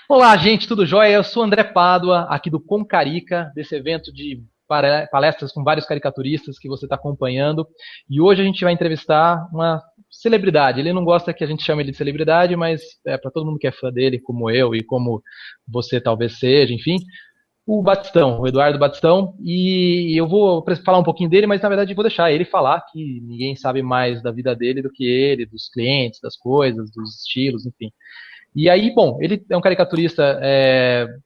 Olá, gente, tudo jóia? Eu sou André Pádua, aqui do Concarica, desse evento de palestras com vários caricaturistas que você está acompanhando. E hoje a gente vai entrevistar uma celebridade. Ele não gosta que a gente chame ele de celebridade, mas é para todo mundo que é fã dele, como eu e como você talvez seja, enfim, o Batistão, o Eduardo Batistão. E eu vou falar um pouquinho dele, mas na verdade vou deixar ele falar, que ninguém sabe mais da vida dele do que ele, dos clientes, das coisas, dos estilos, enfim. E aí, bom, ele é um caricaturista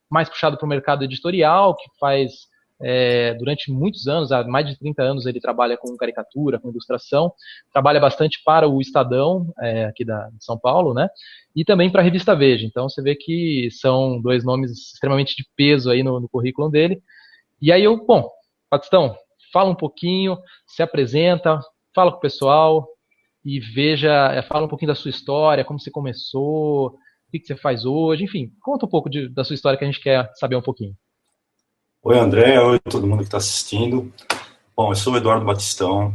mais puxado para o mercado editorial, que faz, durante muitos anos, há mais de 30 anos, ele trabalha com caricatura, com ilustração, trabalha bastante para o Estadão, aqui de São Paulo, né? E também para a revista Veja. Então, você vê que são dois nomes extremamente de peso aí no currículo dele. E aí, bom, Batistão, fala um pouquinho, se apresenta, fala com o pessoal e fala um pouquinho da sua história, como você começou, o que você faz hoje, enfim, conta um pouco da sua história que a gente quer saber um pouquinho. Oi, André. Oi, todo mundo que está assistindo. Bom, eu sou o Eduardo Batistão.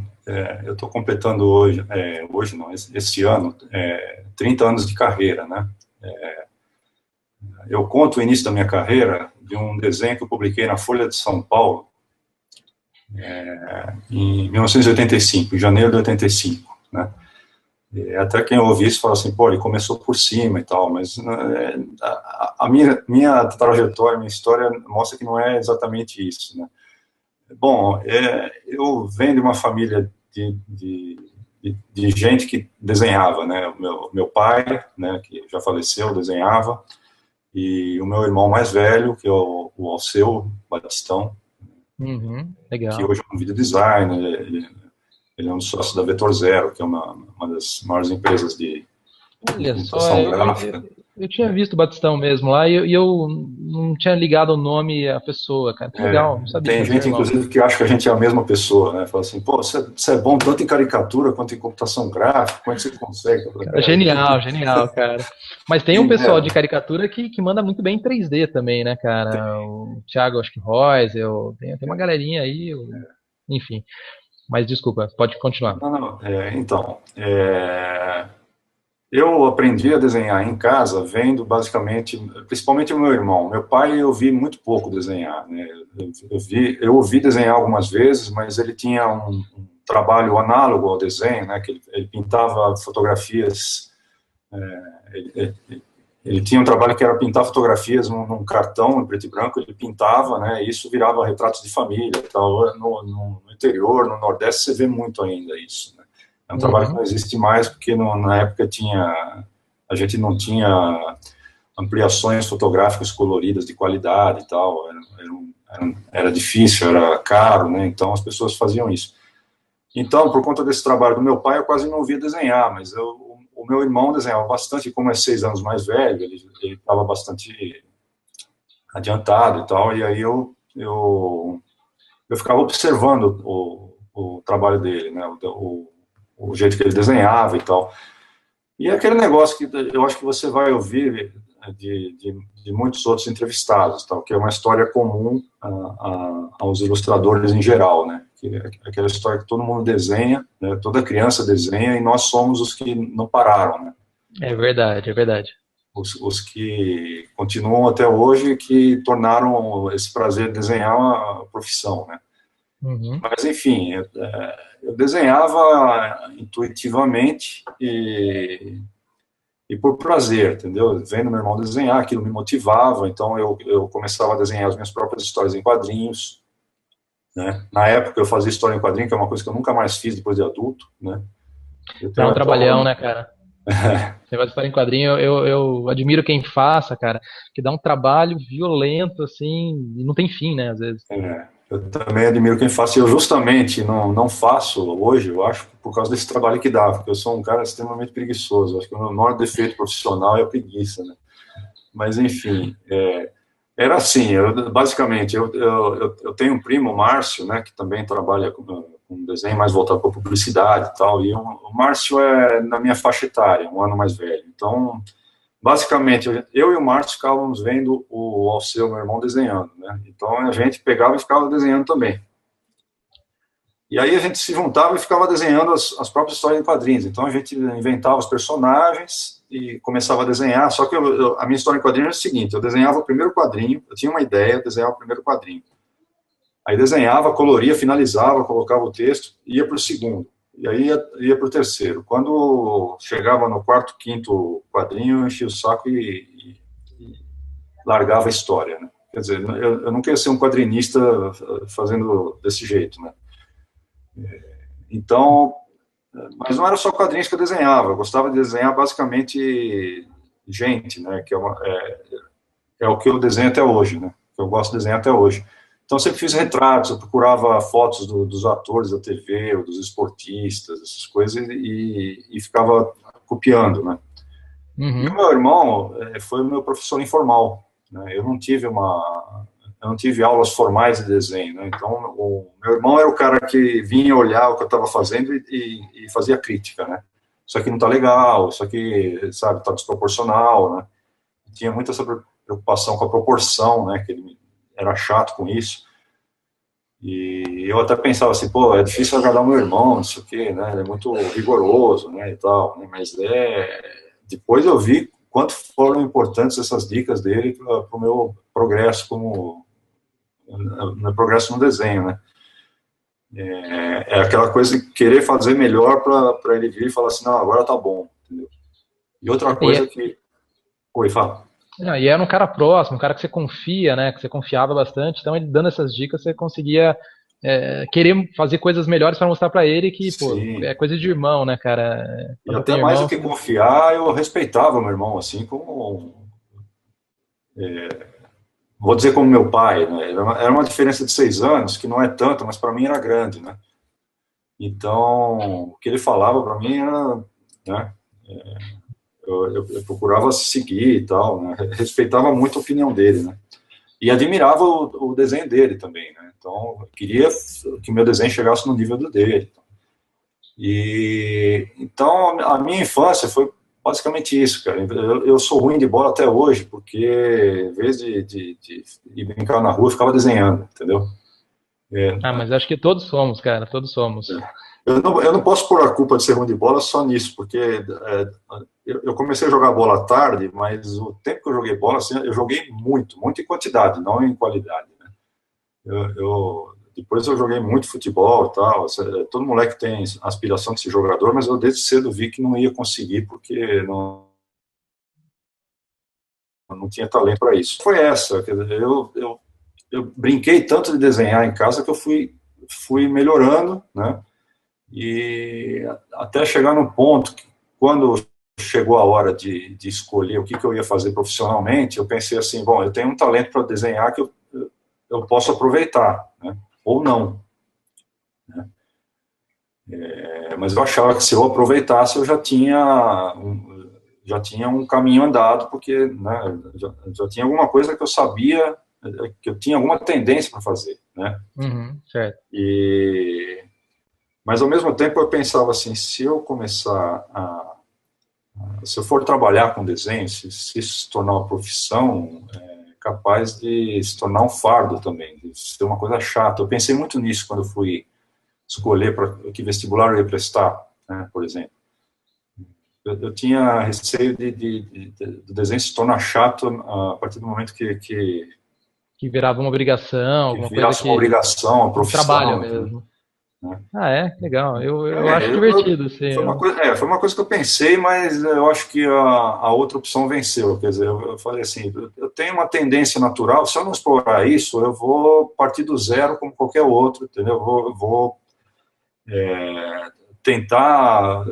Eu estou completando hoje não, esse ano, 30 anos de carreira, né? Eu conto o início da minha carreira de um desenho que eu publiquei na Folha de São Paulo, em 1985, em janeiro de 85, né? Até quem ouve isso fala assim, pô, ele começou por cima e tal, mas a minha trajetória, minha história mostra que não é exatamente isso, né? Bom, eu venho de uma família de gente que desenhava, né? O meu pai, né, que já faleceu, desenhava, e o meu irmão mais velho, que é o Alceu Batistão, Uhum, que legal. hoje é um video designer, ele é um sócio da Vetor Zero, que é uma das maiores empresas de Olha só, computação gráfica. eu tinha visto o Batistão mesmo lá e eu não tinha ligado o nome à pessoa, cara. Que legal, não sabia que Tem era seu gente, irmão. inclusive, que acha que a gente é a mesma pessoa, né? Fala assim, pô, você é bom tanto em caricatura quanto em computação gráfica, como é que você consegue? Eu falo, Cara, cara, genial, genial, cara. Mas tem um quem pessoal de dera. caricatura que manda muito bem em 3D também, né, cara? O Thiago, acho que Reusel, tem uma galerinha aí, enfim. Mas desculpa, pode continuar. Não, não, então, eu aprendi a desenhar em casa vendo basicamente, principalmente o meu irmão. Meu pai eu vi muito pouco desenhar, né? Eu ouvi desenhar algumas vezes, mas ele tinha um trabalho análogo ao desenho, né? Que ele pintava fotografias. Ele tinha um trabalho que era pintar fotografias num cartão em preto e branco, ele pintava, né, e isso virava retratos de família, tal. No interior, no Nordeste, você vê muito ainda isso, né. É um trabalho que Uhum. não existe mais, porque na época a gente não tinha ampliações fotográficas coloridas de qualidade e tal, era difícil, era caro, né, então as pessoas faziam isso. Então, por conta desse trabalho do meu pai, eu quase não via desenhar, mas o meu irmão desenhava bastante, como é 6 anos mais velho, ele estava bastante adiantado e tal, e aí eu ficava observando o trabalho dele, né, o jeito que ele desenhava e tal. E é aquele negócio que eu acho que você vai ouvir de muitos outros entrevistados, tal, que é uma história comum aos ilustradores em geral, né? Que é aquela história que todo mundo desenha, né? Toda criança desenha e nós somos os que não pararam, né? É verdade, é verdade. Os que continuam até hoje e que tornaram esse prazer de desenhar uma profissão, né? Uhum. Mas, enfim, eu desenhava intuitivamente e por prazer, entendeu? Vendo meu irmão desenhar, aquilo me motivava, então eu começava a desenhar as minhas próprias histórias em quadrinhos, né? Na época eu fazia história em quadrinho, que é uma coisa que eu nunca mais fiz depois de adulto, né? Eu Dá tenho um até trabalhão, né, cara? Esse negócio de história em quadrinho, eu admiro quem faça, cara, que dá um trabalho violento, assim, e não tem fim, né, às vezes. eu também admiro quem faz, e eu justamente não faço hoje, eu acho, por causa desse trabalho que dá, porque eu sou um cara extremamente preguiçoso, eu acho que o meu maior defeito profissional é a preguiça, né? Mas, enfim, era assim, basicamente, eu tenho um primo, o Márcio, né, que também trabalha com desenho mais voltado para publicidade e tal, e o Márcio é na minha faixa etária, um ano mais velho. Então, basicamente, eu e o Márcio ficávamos vendo o Alceu, meu irmão, desenhando, né? Então, a gente pegava e ficava desenhando também. E aí a gente se juntava e ficava desenhando as próprias histórias em quadrinhos. Então, a gente inventava os personagens, e começava a desenhar, só que a minha história em quadrinho é o seguinte, eu desenhava o primeiro quadrinho, eu tinha uma ideia, eu desenhava o primeiro quadrinho. Aí desenhava, coloria, finalizava, colocava o texto, ia para o segundo. E aí ia para o terceiro. Quando chegava no quarto, quinto quadrinho, eu enchia o saco e largava a história, né? Quer dizer, eu não queria ser um quadrinista fazendo desse jeito, né? Então, mas não era só quadrinhos que eu desenhava, eu gostava de desenhar basicamente gente, né? Que é o que eu desenho até hoje, né? Que eu gosto de desenhar até hoje. Então, eu sempre fiz retratos, eu procurava fotos dos atores da TV, ou dos esportistas, essas coisas, e ficava copiando, né? E o Uhum. meu irmão foi o meu professor informal, né? Eu não tive aulas formais de desenho, né? Então, o meu irmão era o cara que vinha olhar o que eu estava fazendo e fazia crítica, né? Isso aqui não está legal, isso aqui, sabe, está desproporcional, né? Tinha muita essa preocupação com a proporção, né? Que ele era chato com isso. E eu até pensava assim, pô, é difícil agradar o meu irmão, não sei o quê, né? Ele é muito rigoroso, né, e tal, né? Mas depois eu vi quanto foram importantes essas dicas dele para o meu progresso meu progresso no desenho, né? É aquela coisa de querer fazer melhor para ele vir e falar assim, não, agora tá bom, entendeu? E outra E, coisa que... Oi, fala. e era um cara próximo, um cara que você confia, né? Que você confiava bastante. Então, ele dando essas dicas, você conseguia querer fazer coisas melhores para mostrar para ele que, pô, Sim. é coisa de irmão, né, cara? E Quando até tem mais do irmão, que confiar, eu respeitava meu irmão, assim, vou dizer como meu pai, né? Era uma diferença de 6 anos, que não é tanto, mas para mim era grande, né? Então, o que ele falava para mim era, né? Eu procurava seguir e tal, né? Respeitava muito a opinião dele, né? E admirava o desenho dele também, né? Então, eu queria que o meu desenho chegasse no nível do dele. E então a minha infância foi basicamente isso, cara. Eu sou ruim de bola até hoje, porque em vez de ir brincar na rua, eu ficava desenhando, entendeu? É, ah, mas acho que todos somos, cara, todos somos. eu não posso pôr a culpa de ser ruim de bola só nisso, porque eu comecei a jogar bola tarde, mas o tempo que eu joguei bola, assim, eu joguei muito, muito em quantidade, não em qualidade, né? Depois eu joguei muito futebol e tal. Todo moleque tem aspiração de ser jogador, mas eu desde cedo vi que não ia conseguir porque não tinha talento para isso. Foi essa. Quer dizer, eu brinquei tanto de desenhar em casa que eu fui melhorando, né? E até chegar no ponto que, quando chegou a hora de escolher o que eu ia fazer profissionalmente, eu pensei assim, bom, eu tenho um talento para desenhar que eu posso aproveitar, né? Ou não. Mas eu achava que se eu aproveitasse, eu já tinha um caminho andado, porque, né, já tinha alguma coisa que eu sabia, que eu tinha alguma tendência para fazer, né? Uhum, certo. Mas ao mesmo tempo eu pensava assim, se eu for trabalhar com desenho, se isso se tornar uma profissão, capaz de se tornar um fardo também, de ser uma coisa chata. Eu pensei muito nisso quando eu fui escolher para que vestibular eu ia prestar, né, por exemplo. Eu tinha receio do desenho se tornar chato a partir do momento Que virava uma obrigação, que alguma coisa virasse uma que. obrigação, uma Um trabalho profissão, entendeu? mesmo. Ah, é? Legal. Eu É, acho divertido, assim. foi uma coisa que eu pensei, mas eu acho que a outra opção venceu. Quer dizer, eu falei assim, eu tenho uma tendência natural, se eu não explorar isso, eu vou partir do zero como qualquer outro, entendeu? Eu vou tentar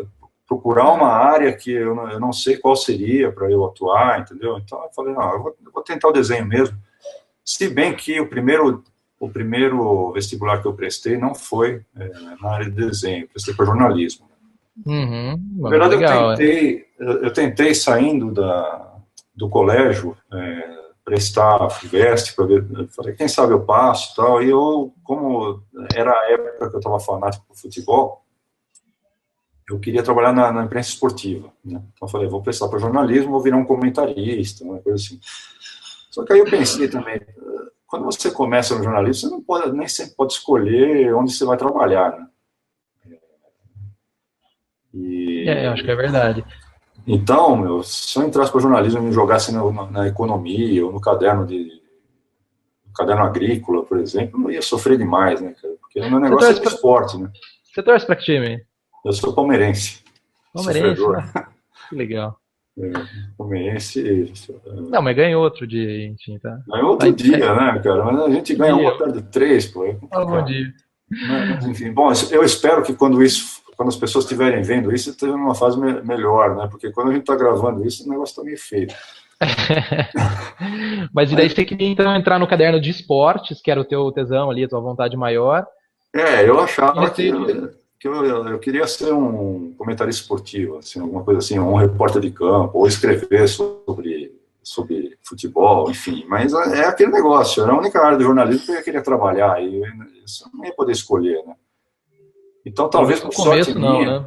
procurar uma área que eu não sei qual seria para eu atuar, entendeu? Então eu falei, não, eu vou tentar o desenho mesmo. Se bem que o primeiro vestibular que eu prestei não foi na área de desenho, eu prestei para jornalismo. Uhum, Na bom, verdade, legal. É. eu tentei saindo do colégio, prestar FIVEST para ver, eu falei, quem sabe eu passo e tal, e eu, como era a época que eu estava fanático por futebol, eu queria trabalhar na imprensa esportiva, né? Então eu falei, vou prestar para jornalismo, vou virar um comentarista, uma coisa assim. Só que aí eu pensei também, quando você começa no jornalismo, você não pode, nem sempre pode escolher onde você vai trabalhar, né? Eu acho que é E verdade. Então, meu, se eu entrasse para jornalismo e me jogasse na economia ou no caderno agrícola, por exemplo, eu ia sofrer demais, né, cara? Porque o meu Você negócio é torce o pra, esporte, né? você torce pra que time? Eu sou palmeirense, Palmeirense, sofredor. ah, que legal. É, palmeirense, Não, mas ganhou outro dia, enfim, tá? ganhou Tá outro dia, né, cara? Mas a gente outro ganha dia. uma, perde três, pô, é Fala bom complicado. dia. Mas, enfim, bom, eu espero que quando as pessoas estiverem vendo isso, esteja numa fase melhor, né? Porque quando a gente está gravando isso, o negócio está meio feio. Mas e daí Mas, você queria então entrar no caderno de esportes, que era o teu tesão ali, a tua vontade maior, eu e achava receio de. eu queria ser um comentarista esportivo, assim, alguma coisa assim, um repórter de campo, ou escrever sobre futebol, enfim. Mas é aquele negócio, era a única área do jornalismo que eu queria trabalhar, e eu não ia poder escolher, né? Então, Pelo menos no começo, não, né?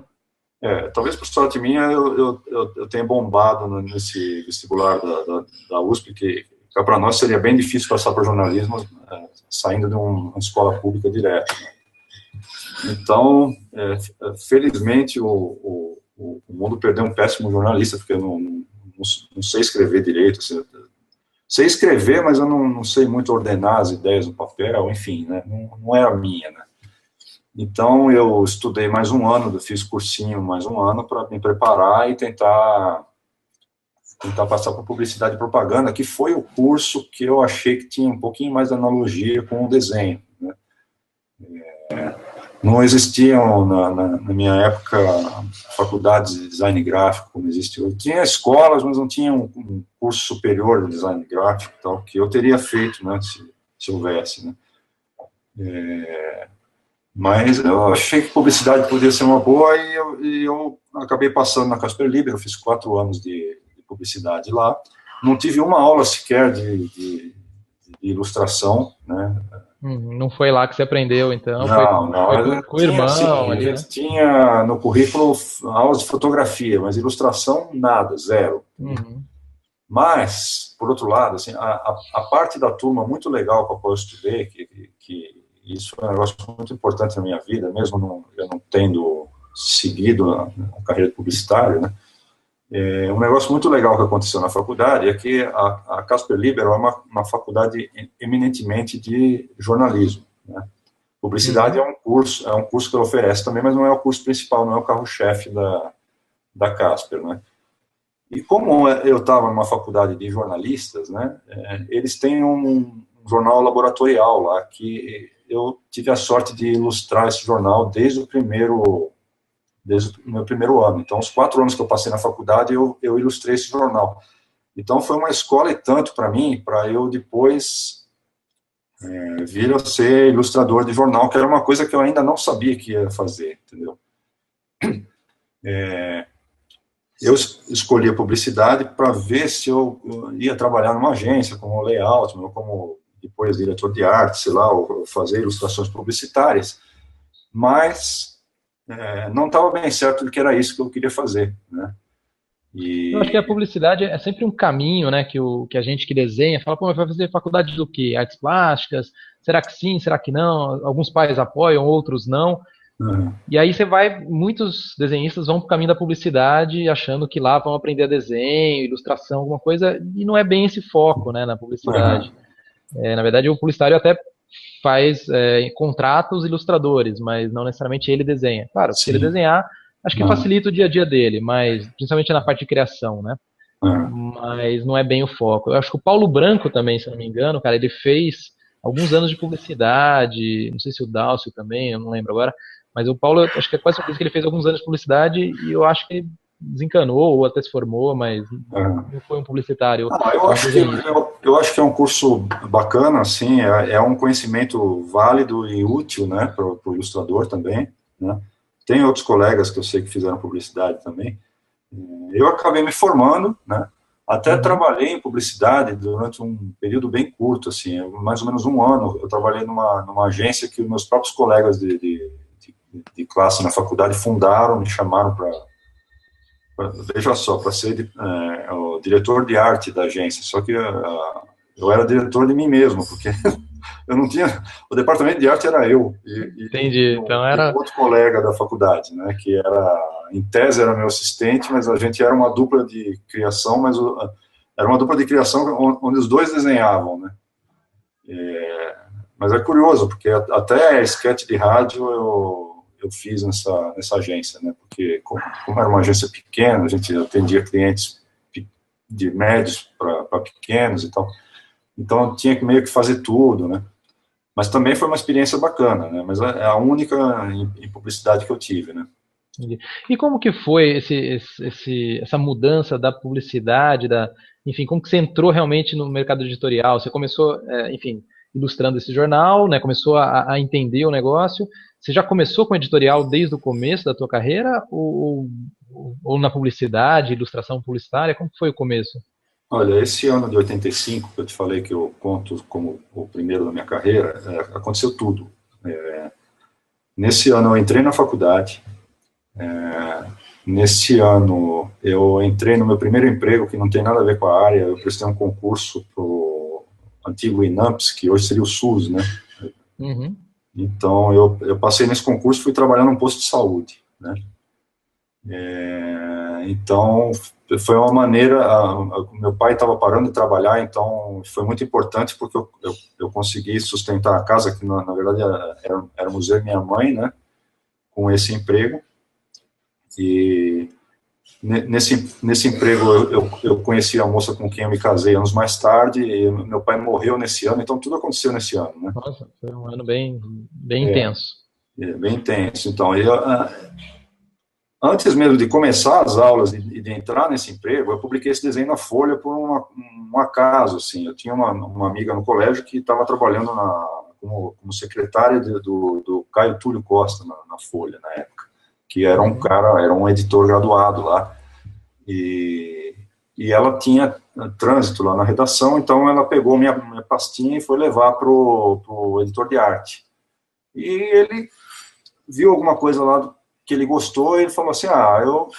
talvez por sorte minha, eu tenha bombado nesse vestibular da USP, que para nós seria bem difícil passar para jornalismo saindo de uma escola pública direto. Né? Então, felizmente, o mundo perdeu um péssimo jornalista, porque eu não sei escrever direito. Assim, sei escrever, mas eu não sei muito ordenar as ideias no papel, enfim, né? Não é a minha, né? Então, eu estudei mais um ano, fiz cursinho mais um ano para me preparar e tentar passar por publicidade e propaganda, que foi o curso que eu achei que tinha um pouquinho mais de analogia com o desenho. Né? Não existiam, na minha época, faculdades de design gráfico, como existe hoje. Tinha escolas, mas não tinha um curso superior de design gráfico, tal, que eu teria feito, né, se houvesse. Né? Mas eu achei que publicidade podia ser uma boa e eu acabei passando na Casper Liber, eu fiz 4 anos de publicidade lá. Não tive uma aula sequer de ilustração, né? Não foi lá que você aprendeu, então, Não, foi com o tinha irmão assim, a ali, né? gente tinha no currículo aulas de fotografia, mas ilustração nada, zero. Uhum. Mas, por outro lado, assim, a parte da turma muito legal com a qual eu estudei, que isso é um negócio muito importante na minha vida, mesmo eu não tendo seguido a carreira publicitária, né? Um negócio muito legal que aconteceu na faculdade é que a Casper Libero é uma faculdade eminentemente de jornalismo, né? Publicidade Uhum. é um curso que ela oferece também, mas não é o curso principal, não é o carro-chefe da Casper, né? E como eu estava numa faculdade de jornalistas, né, eles têm um jornal laboratorial lá, que eu tive a sorte de ilustrar esse jornal desde o meu primeiro ano. Então, os 4 anos que eu passei na faculdade, eu ilustrei esse jornal. Então, foi uma escola e tanto para mim, para eu depois vir a ser ilustrador de jornal, que era uma coisa que eu ainda não sabia que ia fazer, entendeu? Eu escolhi a publicidade para ver se eu ia trabalhar numa agência como layout, ou como depois diretor de arte, sei lá, ou fazer ilustrações publicitárias, mas não estava bem certo de que era isso que eu queria fazer, né? Eu acho que a E publicidade é sempre um caminho, né, que a gente que desenha fala, pô, mas vai fazer faculdade do quê? Artes plásticas? Será que sim? Será que não? Alguns pais apoiam, outros não. E aí muitos desenhistas vão para o caminho da publicidade, achando que lá vão aprender desenho, ilustração, alguma coisa, e não é bem esse foco, né, na publicidade. Na verdade, o publicitário até faz contrata os ilustradores, mas não necessariamente ele desenha. Claro, se ele sim, desenhar, acho que facilita o dia a dia dele, mas principalmente na parte de criação, né? é, Mas não é bem o foco. Eu acho que o Paulo Branco também, se eu não me engano, cara, ele fez alguns anos de publicidade, não sei se o Dálcio também, eu não lembro agora, mas o Paulo, eu acho que é quase certeza que ele fez alguns anos de publicidade e eu acho que ele desencanou ou até se formou, mas é. não foi um publicitário, Eu é um acho que desenhista. eu acho que é um curso bacana, assim, é um conhecimento válido e útil, né, para o ilustrador também, né? Tem outros colegas que eu sei que fizeram publicidade também. Eu acabei me formando, né? Até Uhum. trabalhei em publicidade durante um período bem curto, assim, mais ou menos um ano. Eu trabalhei numa agência que os meus próprios colegas de classe na faculdade fundaram, me chamaram veja só, para ser o diretor de arte da agência. Só que eu era diretor de mim mesmo, porque eu não tinha. O departamento de arte era eu e Entendi. Então um era. outro colega da faculdade, né, que era em tese era meu assistente, mas a gente era uma dupla de criação, mas era uma dupla de criação onde os dois desenhavam, né? Mas é curioso, porque até sketch de rádio eu fiz nessa agência, né? Porque como era uma agência pequena, a gente atendia clientes de médios para pequenos e tal, então eu tinha que meio que fazer tudo, né? Mas também foi uma experiência bacana, né? Mas é a única em publicidade que eu tive, né? E como que foi essa mudança da publicidade, enfim, como que você entrou realmente no mercado editorial? Você começou, enfim, ilustrando esse jornal, né? Começou a entender o negócio. Você já começou com editorial desde o começo da tua carreira ou na publicidade, ilustração publicitária? Como que foi o começo? Olha, esse ano de 85, que eu te falei que eu conto como o primeiro da minha carreira, aconteceu tudo. Nesse ano eu entrei na faculdade, nesse ano eu entrei no meu primeiro emprego, que não tem nada a ver com a área, eu prestei um concurso para o antigo INAMPS, que hoje seria o SUS, né? Uhum. Então eu passei nesse concurso e fui trabalhar num posto de saúde, né? Então, foi uma maneira, meu pai estava parando de trabalhar, então foi muito importante porque eu consegui sustentar a casa, que na verdade era o museu e minha mãe, né, com esse emprego, e nesse emprego eu conheci a moça com quem eu me casei anos mais tarde, e meu pai morreu nesse ano, então tudo aconteceu nesse ano, né. Nossa, foi um ano bem intenso. Bem intenso, então, antes mesmo de começar as aulas e de entrar nesse emprego, eu publiquei esse desenho na Folha por um acaso, assim. Eu tinha uma amiga no colégio que estava trabalhando como secretária do Caio Túlio Costa na Folha, na época, que era um cara, era um editor graduado lá, e ela tinha trânsito lá na redação, então ela pegou minha pastinha e foi levar para o editor de arte. E ele viu alguma coisa lá que ele gostou, e ele falou assim, eu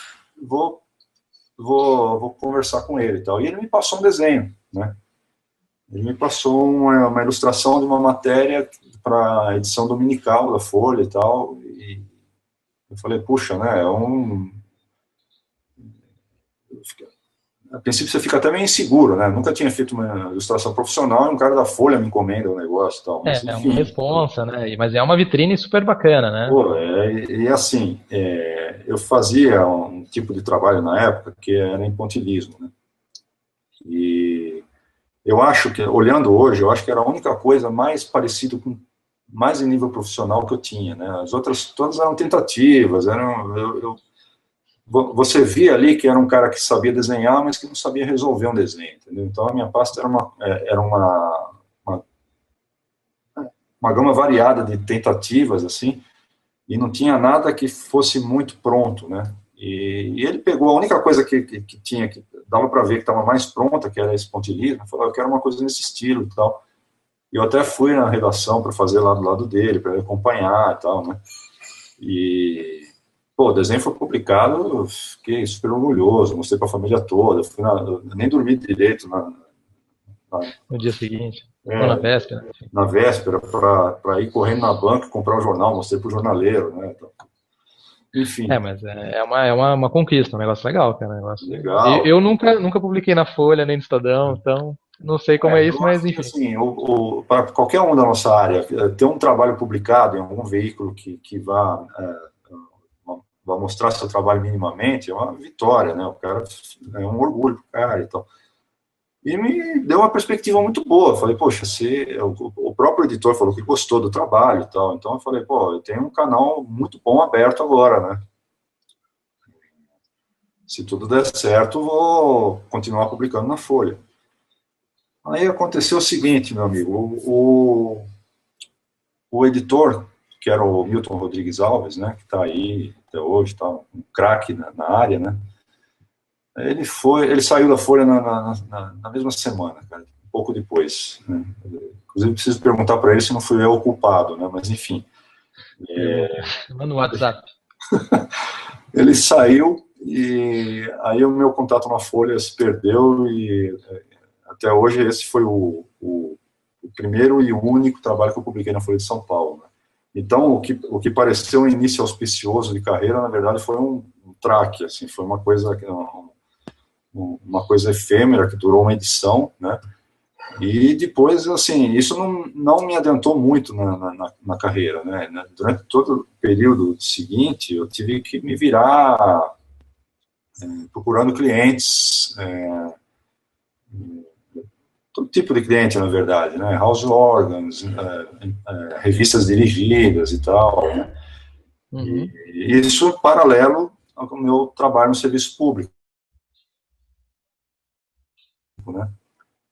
vou conversar com ele e tal. E ele me passou um desenho, né? Ele me passou uma ilustração de uma matéria para a edição dominical da Folha e tal, e eu falei, puxa, né, a princípio você fica até meio inseguro, né? Nunca tinha feito uma ilustração profissional e um cara da Folha me encomenda o negócio e tal. Mas, É enfim, uma responsa, né? Mas é uma vitrine super bacana, né? pô, assim, eu fazia um tipo de trabalho na época que era em pontilhismo, né? E eu acho que, olhando hoje, eu acho que era a única coisa mais parecida com, mais em nível profissional que eu tinha, né? As outras todas eram tentativas, você via ali que era um cara que sabia desenhar, mas que não sabia resolver um desenho, entendeu? Então a minha pasta era uma gama variada de tentativas, assim, e não tinha nada que fosse muito pronto, né? E ele pegou a única coisa que tinha, que dava para ver que estava mais pronta, que era esse pontilhismo, falou, eu quero uma coisa nesse estilo e tal. E eu até fui na redação para fazer lá do lado dele, para ele acompanhar e tal, né? E, pô, o desenho foi publicado, eu fiquei super orgulhoso, mostrei para a família toda, eu nem dormi direito No dia seguinte, ou na véspera. na véspera, para ir correndo na banca, comprar um jornal, mostrei para o jornaleiro, né? Então, enfim. Mas é uma conquista, um negócio legal, cara. Um negócio... Legal. Eu nunca publiquei na Folha, nem no Estadão, então não sei como é isso, Eu mas acho que, enfim. assim, para qualquer um da nossa área, ter um trabalho publicado em algum veículo que vá mostrar seu trabalho minimamente é uma vitória, né? O cara é um orgulho pro cara e tal. E me deu uma perspectiva muito boa. Falei, poxa, o próprio editor falou que gostou do trabalho e tal. Então eu falei, pô, eu tenho um canal muito bom aberto agora, né? Se tudo der certo, vou continuar publicando na Folha. Aí aconteceu o seguinte, meu amigo, o editor, que era o Milton Rodrigues Alves, né, que está aí até hoje, tá um craque na área, né, ele saiu da Folha na mesma semana, cara, um pouco depois, né. Inclusive preciso perguntar para ele se não fui eu o culpado, né, mas enfim. Manda no WhatsApp. Ele saiu e aí o meu contato na Folha se perdeu e até hoje esse foi o primeiro e o único trabalho que eu publiquei na Folha de São Paulo, né? Então, o que pareceu um início auspicioso de carreira, na verdade, foi um traque, assim, foi uma coisa efêmera que durou uma edição, né? E depois, assim, isso não me adiantou muito na carreira, né? Durante todo o período seguinte, eu tive que me virar procurando clientes, todo tipo de cliente, na verdade, né? House organs, revistas dirigidas e tal, né? Uhum. E isso paralelo ao meu trabalho no serviço público, né?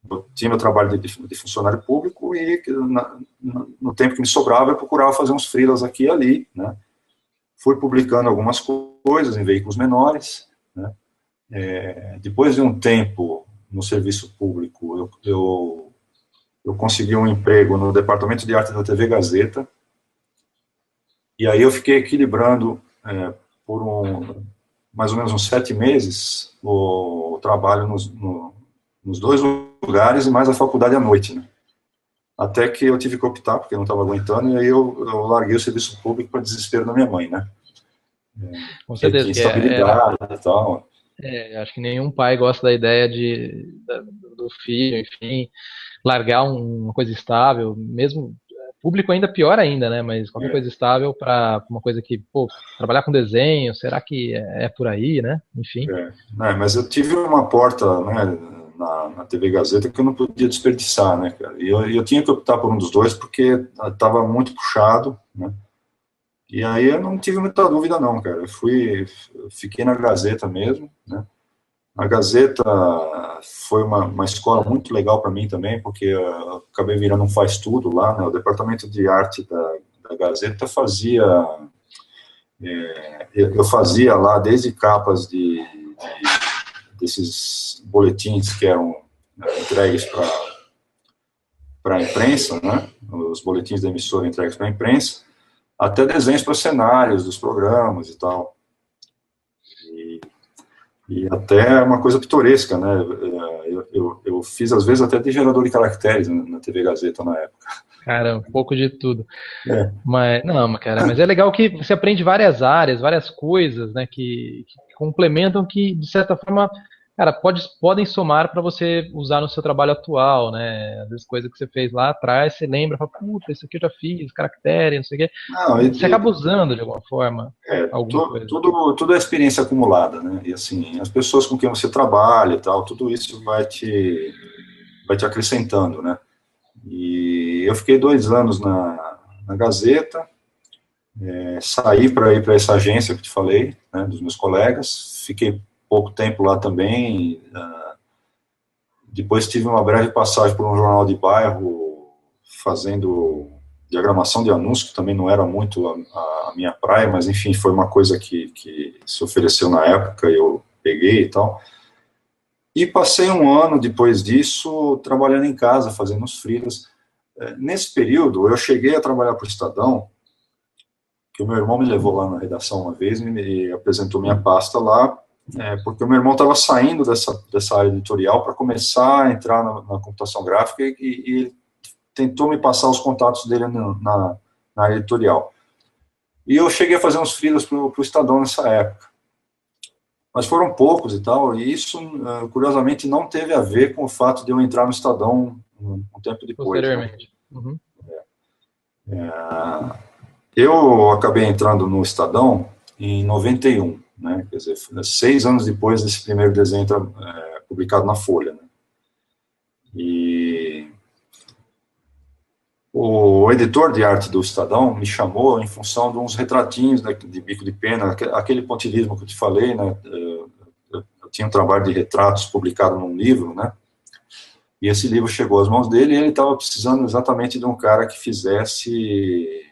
Eu tinha meu trabalho de funcionário público e no tempo que me sobrava eu procurava fazer uns freelas aqui e ali, né? Fui publicando algumas coisas em veículos menores, né? Depois de um tempo no serviço público, eu consegui um emprego no departamento de arte da TV Gazeta, e aí eu fiquei equilibrando por mais ou menos uns 7 meses o trabalho nos dois lugares e mais a faculdade à noite, né? Até que eu tive que optar, porque eu não estava aguentando, e aí eu larguei o serviço público para desespero da minha mãe, né? Com Que certeza, tinha que era. estabilidade e tal. Acho que nenhum pai gosta da ideia do filho, enfim, largar uma coisa estável, mesmo público ainda pior ainda, né? Mas qualquer É, coisa estável para uma coisa que, pô, trabalhar com desenho, será que é por aí, né? Enfim. né, mas eu tive uma porta, né, na TV Gazeta que eu não podia desperdiçar, né, cara? E eu tinha que optar por um dos dois porque estava muito puxado, né? E aí eu não tive muita dúvida não, cara. Fiquei na Gazeta mesmo, né? A Gazeta foi uma escola muito legal para mim também, porque eu acabei virando um faz-tudo lá, né? O departamento de arte da Gazeta fazia. Eu fazia lá desde capas desses boletins que eram entregues para a imprensa, né? Os boletins da emissora entregues para a imprensa, até desenhos para cenários dos programas e tal. E até uma coisa pitoresca, né? Eu fiz, às vezes, até de gerador de caracteres na TV Gazeta na época. Cara, um pouco de tudo. É, Mas, não, cara, mas é legal que você aprende várias áreas, várias coisas, né, que complementam, que, de certa forma, cara, podem somar para você usar no seu trabalho atual, né? Às vezes coisa que você fez lá atrás, você lembra, fala, puta, isso aqui eu já fiz, caractere, não sei o quê. não, Você acaba usando de alguma forma alguma coisa. tudo é experiência acumulada, né? E assim, as pessoas com quem você trabalha e tal, tudo isso vai te acrescentando, né? E eu fiquei 2 anos na Gazeta, saí para ir para essa agência que te falei, né, dos meus colegas, fiquei pouco tempo lá também, depois tive uma breve passagem por um jornal de bairro, fazendo diagramação de anúncios, que também não era muito a minha praia, mas enfim, foi uma coisa que se ofereceu na época, eu peguei e tal. E passei um ano depois disso trabalhando em casa, fazendo os freelas. Nesse período, eu cheguei a trabalhar para o Estadão, que o meu irmão me levou lá na redação uma vez e me apresentou minha pasta lá, porque o meu irmão estava saindo dessa área editorial para começar a entrar na computação gráfica e tentou me passar os contatos dele na área editorial. E eu cheguei a fazer uns freelas para o Estadão nessa época. Mas foram poucos e tal, e isso, curiosamente, não teve a ver com o fato de eu entrar no Estadão um tempo depois, né? Posteriormente. Uhum. Eu acabei entrando no Estadão em 91, né? Quer dizer, 6 anos depois desse primeiro desenho publicado na Folha, né? E o editor de arte do Estadão me chamou em função de uns retratinhos, né, de bico de pena, aquele pontilhismo que eu te falei, né? Eu tinha um trabalho de retratos publicado num livro, né? E esse livro chegou às mãos dele e ele estava precisando exatamente de um cara que fizesse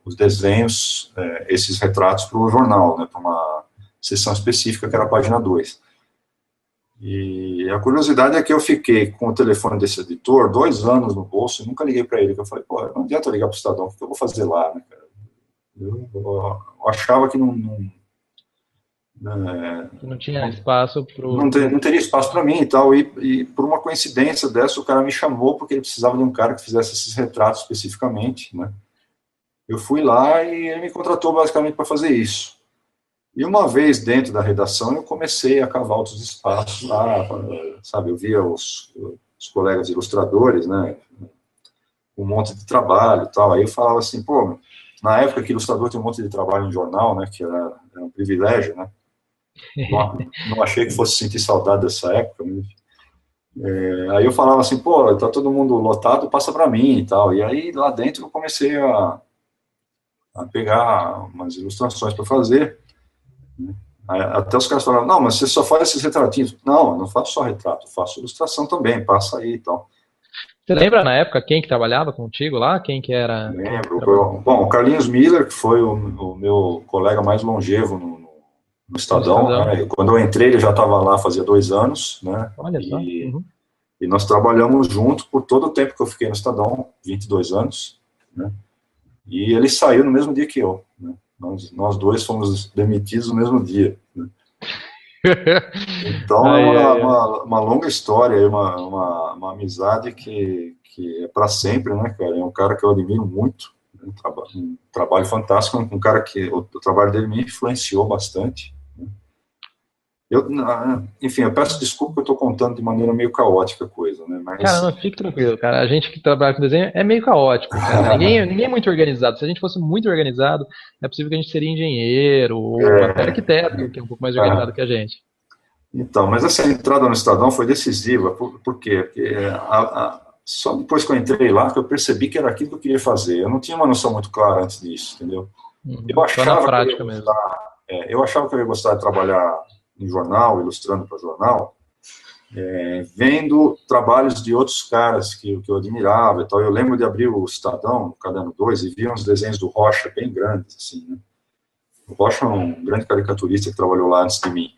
os desenhos, esses retratos para o jornal, né, para uma seção específica que era a página 2. E a curiosidade é que eu fiquei com o telefone desse editor 2 anos no bolso e nunca liguei para ele. Eu falei, pô, não adianta ligar para o Estadão, o que eu vou fazer lá, né, cara? Eu achava que Não tinha espaço não teria espaço para mim e tal, e por uma coincidência dessa, o cara me chamou porque ele precisava de um cara que fizesse esses retratos especificamente, né? Eu fui lá e ele me contratou basicamente para fazer isso. E uma vez dentro da redação, eu comecei a cavar outros espaços lá, sabe, eu via os colegas ilustradores, né, um monte de trabalho e tal, aí eu falava assim, pô, na época que ilustrador tinha um monte de trabalho em jornal, né, que era um privilégio, né, não achei que fosse sentir saudade dessa época, mas, aí eu falava assim, pô, tá todo mundo lotado, passa para mim e tal, e aí lá dentro eu comecei a pegar umas ilustrações para fazer. Até os caras falavam, não, mas você só faz esses retratinhos. Não, eu não faço só retrato, eu faço ilustração também, passa aí e tal. Você lembra na época quem que trabalhava contigo lá? Quem que era? Quem que Lembro. trabalhava Bom, o Carlinhos Miller, que foi o meu colega mais longevo no no Estadão, Estadão? né? Quando eu entrei, ele já estava lá fazia 2 anos, né? Olha só. E, Uhum. e nós trabalhamos junto por todo o tempo que eu fiquei no Estadão, 22 anos, né? E ele saiu no mesmo dia que eu, né? Nós dois fomos demitidos no mesmo dia, né? Então é Ai, ai, ai. uma longa história, uma amizade que é para sempre, né, cara? É um cara que eu admiro muito, um trabalho fantástico, um cara que o trabalho dele me influenciou bastante. Enfim, eu peço desculpa que eu estou contando de maneira meio caótica a coisa, né? Cara, Mas não, fique tranquilo, cara. A gente que trabalha com desenho é meio caótico, cara. Ninguém é muito organizado. Se a gente fosse muito organizado, é possível que a gente seria engenheiro ou até arquiteto, que é um pouco mais organizado que a gente. então, mas essa entrada no Estadão foi decisiva, por quê? Porque só depois que eu entrei lá que eu percebi que era aquilo que eu queria fazer. Eu não tinha uma noção muito clara antes disso, entendeu? Eu Uhum. Só na achava que eu ia prática mesmo. gostar, eu achava que eu ia gostar de trabalhar em jornal, ilustrando para jornal, vendo trabalhos de outros caras que eu admirava e tal. Eu lembro de abrir o Estadão, o Caderno 2, e via uns desenhos do Rocha bem grandes, assim, né? O Rocha é um grande caricaturista que trabalhou lá antes de mim.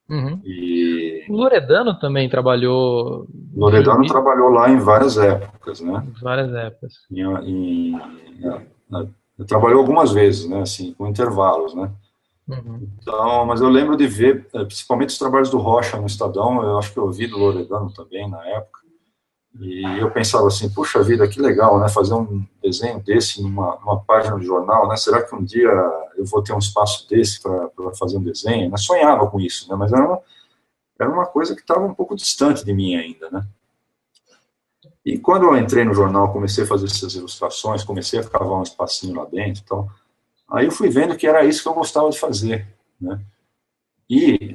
Uhum. E O Loredano também trabalhou em Loredano gibi trabalhou lá em várias épocas, né? em várias épocas. Trabalhou algumas vezes, né? Assim, com intervalos, né? Uhum. Então, mas eu lembro de ver, principalmente os trabalhos do Rocha no Estadão, eu acho que eu vi do Loredano também na época, e eu pensava assim, puxa vida, que legal, né? Fazer um desenho desse numa página de jornal, né? Será que um dia eu vou ter um espaço desse para fazer um desenho? Eu sonhava com isso, né? Mas era uma coisa que estava um pouco distante de mim ainda, né? E quando eu entrei no jornal, comecei a fazer essas ilustrações, comecei a cavar um espacinho lá dentro, então, aí eu fui vendo que era isso que eu gostava de fazer, né? E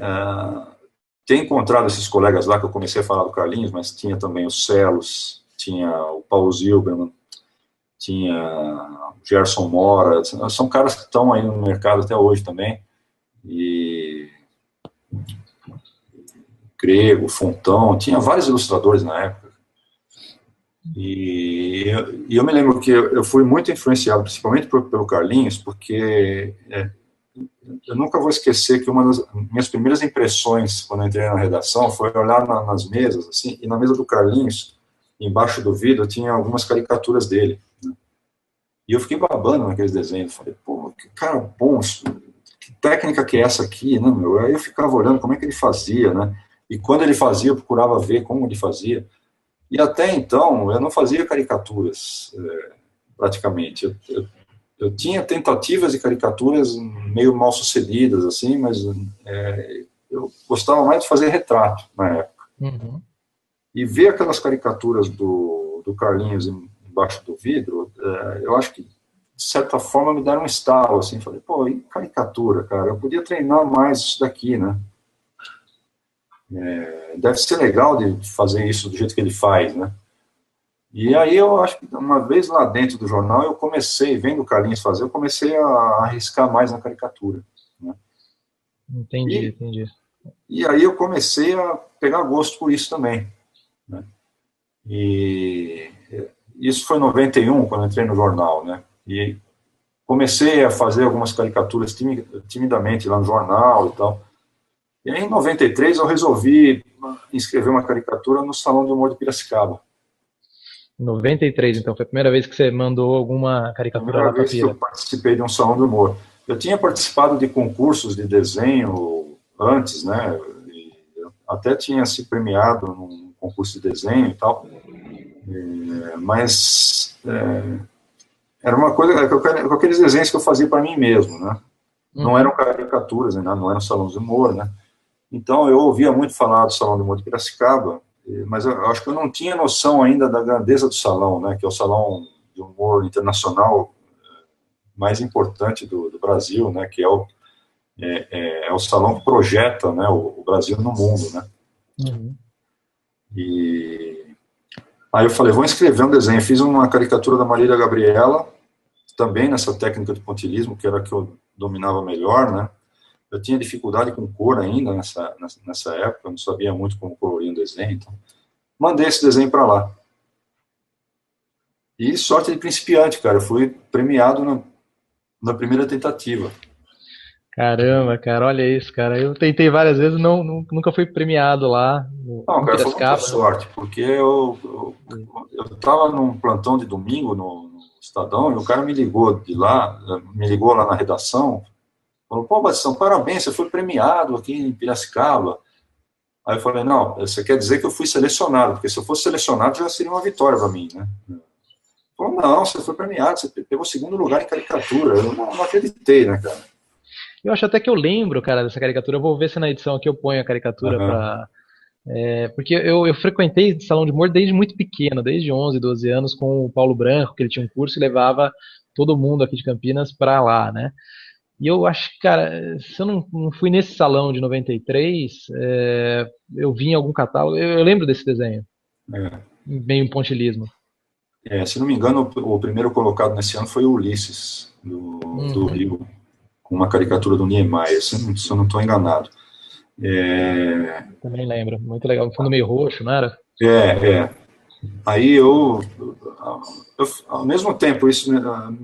ter encontrado esses colegas lá, que eu comecei a falar do Carlinhos, mas tinha também o Celos, tinha o Paulo Zilberman, tinha o Gerson Mora, são caras que estão aí no mercado até hoje também, e Grego, Fontão, tinha vários ilustradores na época. E eu me lembro que eu fui muito influenciado, principalmente pelo Carlinhos, porque eu nunca vou esquecer que uma das minhas primeiras impressões quando eu entrei na redação foi olhar nas mesas, assim, e na mesa do Carlinhos, embaixo do vidro, tinha algumas caricaturas dele, né? E eu fiquei babando naqueles desenhos. Falei, pô, que cara bom, que técnica que é essa aqui, né, meu? Aí eu ficava olhando como é que ele fazia, né? E quando ele fazia, eu procurava ver como ele fazia. E até então, eu não fazia caricaturas, praticamente. Eu tinha tentativas de caricaturas meio mal sucedidas, assim, mas eu gostava mais de fazer retrato na época. Uhum. E ver aquelas caricaturas do Carlinhos embaixo do vidro, eu acho que, de certa forma, me deram um estalo, assim, falei, pô, e caricatura, cara? Eu podia treinar mais isso daqui, né? Deve ser legal de fazer isso do jeito que ele faz, né? E aí eu acho que uma vez lá dentro do jornal eu comecei, vendo o Carlinhos fazer, eu comecei a arriscar mais na caricatura, né? Entendi, E, entendi. e aí eu comecei a pegar gosto por isso também, né? E isso foi em 91, quando eu entrei no jornal, né? E comecei a fazer algumas caricaturas timidamente lá no jornal e tal. E aí em 93 eu resolvi escrever uma caricatura no Salão do Humor de Piracicaba. 93, então, foi a primeira vez que você mandou alguma caricatura Primeira lá pra vez que eu feira. participei de um salão do humor. Eu tinha participado de concursos de desenho antes, né? E até tinha se premiado num concurso de desenho e tal, mas era uma coisa com aqueles desenhos que eu fazia para mim mesmo, né? não eram caricaturas, né, não eram salões de humor, né? Então, eu ouvia muito falar do Salão de Humor de Piracicaba, mas eu acho que eu não tinha noção ainda da grandeza do salão, né, que é o salão de humor internacional mais importante do Brasil, né, que é o salão que projeta, né, o Brasil no mundo, né. Uhum. E aí eu falei, vou escrever um desenho. Fiz uma caricatura da Marília Gabriela, também nessa técnica de pontilhismo, que era a que eu dominava melhor, né. Eu tinha dificuldade com cor ainda nessa época, eu não sabia muito como colorir um desenho, então mandei esse desenho para lá. E sorte de principiante, cara, eu fui premiado na primeira tentativa. Caramba, cara, olha isso, cara. Eu tentei várias vezes, nunca fui premiado lá Não, em cara, foi muita Piracicaba, né? sorte, porque eu tava num plantão de domingo no Estadão, e o cara me ligou de lá, me ligou lá na redação, falou, pô, Batistão, parabéns, você foi premiado aqui em Piracicaba. Aí eu falei, não, você quer dizer que eu fui selecionado, porque se eu fosse selecionado já seria uma vitória para mim, né? Falou, não, você foi premiado, você pegou segundo lugar em caricatura. Eu não acreditei, né, cara? Eu acho até que eu lembro, cara, dessa caricatura. Eu vou ver se na edição aqui eu ponho a caricatura Uhum. pra. Porque eu frequentei salão de humor desde muito pequeno, desde 11, 12 anos, com o Paulo Branco, que ele tinha um curso e levava todo mundo aqui de Campinas pra lá, né? E eu acho que, cara, se eu não fui nesse salão de 93, eu vi em algum catálogo. Eu lembro desse desenho, É. meio em pontilhismo. Se não me engano, o primeiro colocado nesse ano foi o Ulisses, do Uhum, Rio, com uma caricatura do Niemeyer, se eu não estou enganado. É, também lembro. Muito legal. Um fundo meio roxo, não era? é. Aí ao mesmo tempo, isso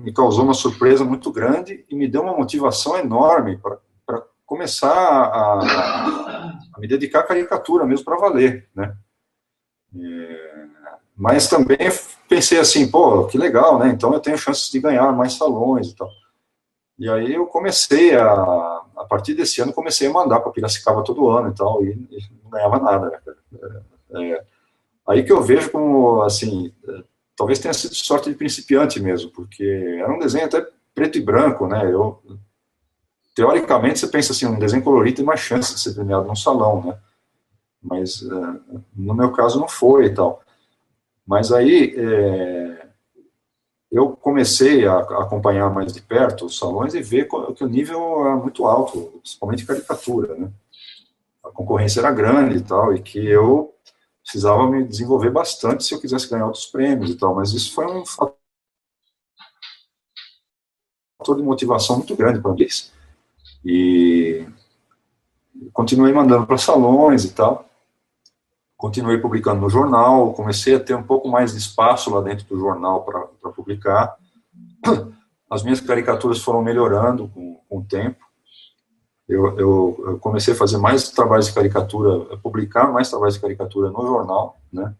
me causou uma surpresa muito grande e me deu uma motivação enorme para começar a me dedicar à caricatura mesmo para valer, né? Mas também pensei assim, pô, que legal, né? Então eu tenho chances de ganhar mais salões e tal. E aí eu comecei a partir desse ano, comecei a mandar para Piracicaba todo ano e tal, e não ganhava nada, né, cara? Aí que eu vejo como, assim, talvez tenha sido sorte de principiante mesmo, porque era um desenho até preto e branco, né? Teoricamente, você pensa assim, um desenho colorido tem mais chance de ser premiado num salão, né? Mas no meu caso não foi e tal. Mas aí eu comecei a acompanhar mais de perto os salões e ver que o nível era muito alto, principalmente caricatura, né? A concorrência era grande e tal, e que eu precisava me desenvolver bastante se eu quisesse ganhar outros prêmios e tal, mas isso foi um fator de motivação muito grande para mim. E continuei mandando para salões e tal, continuei publicando no jornal, comecei a ter um pouco mais de espaço lá dentro do jornal para publicar. As minhas caricaturas foram melhorando com o tempo. Eu comecei a fazer mais trabalhos de caricatura, a publicar mais trabalhos de caricatura no jornal, né?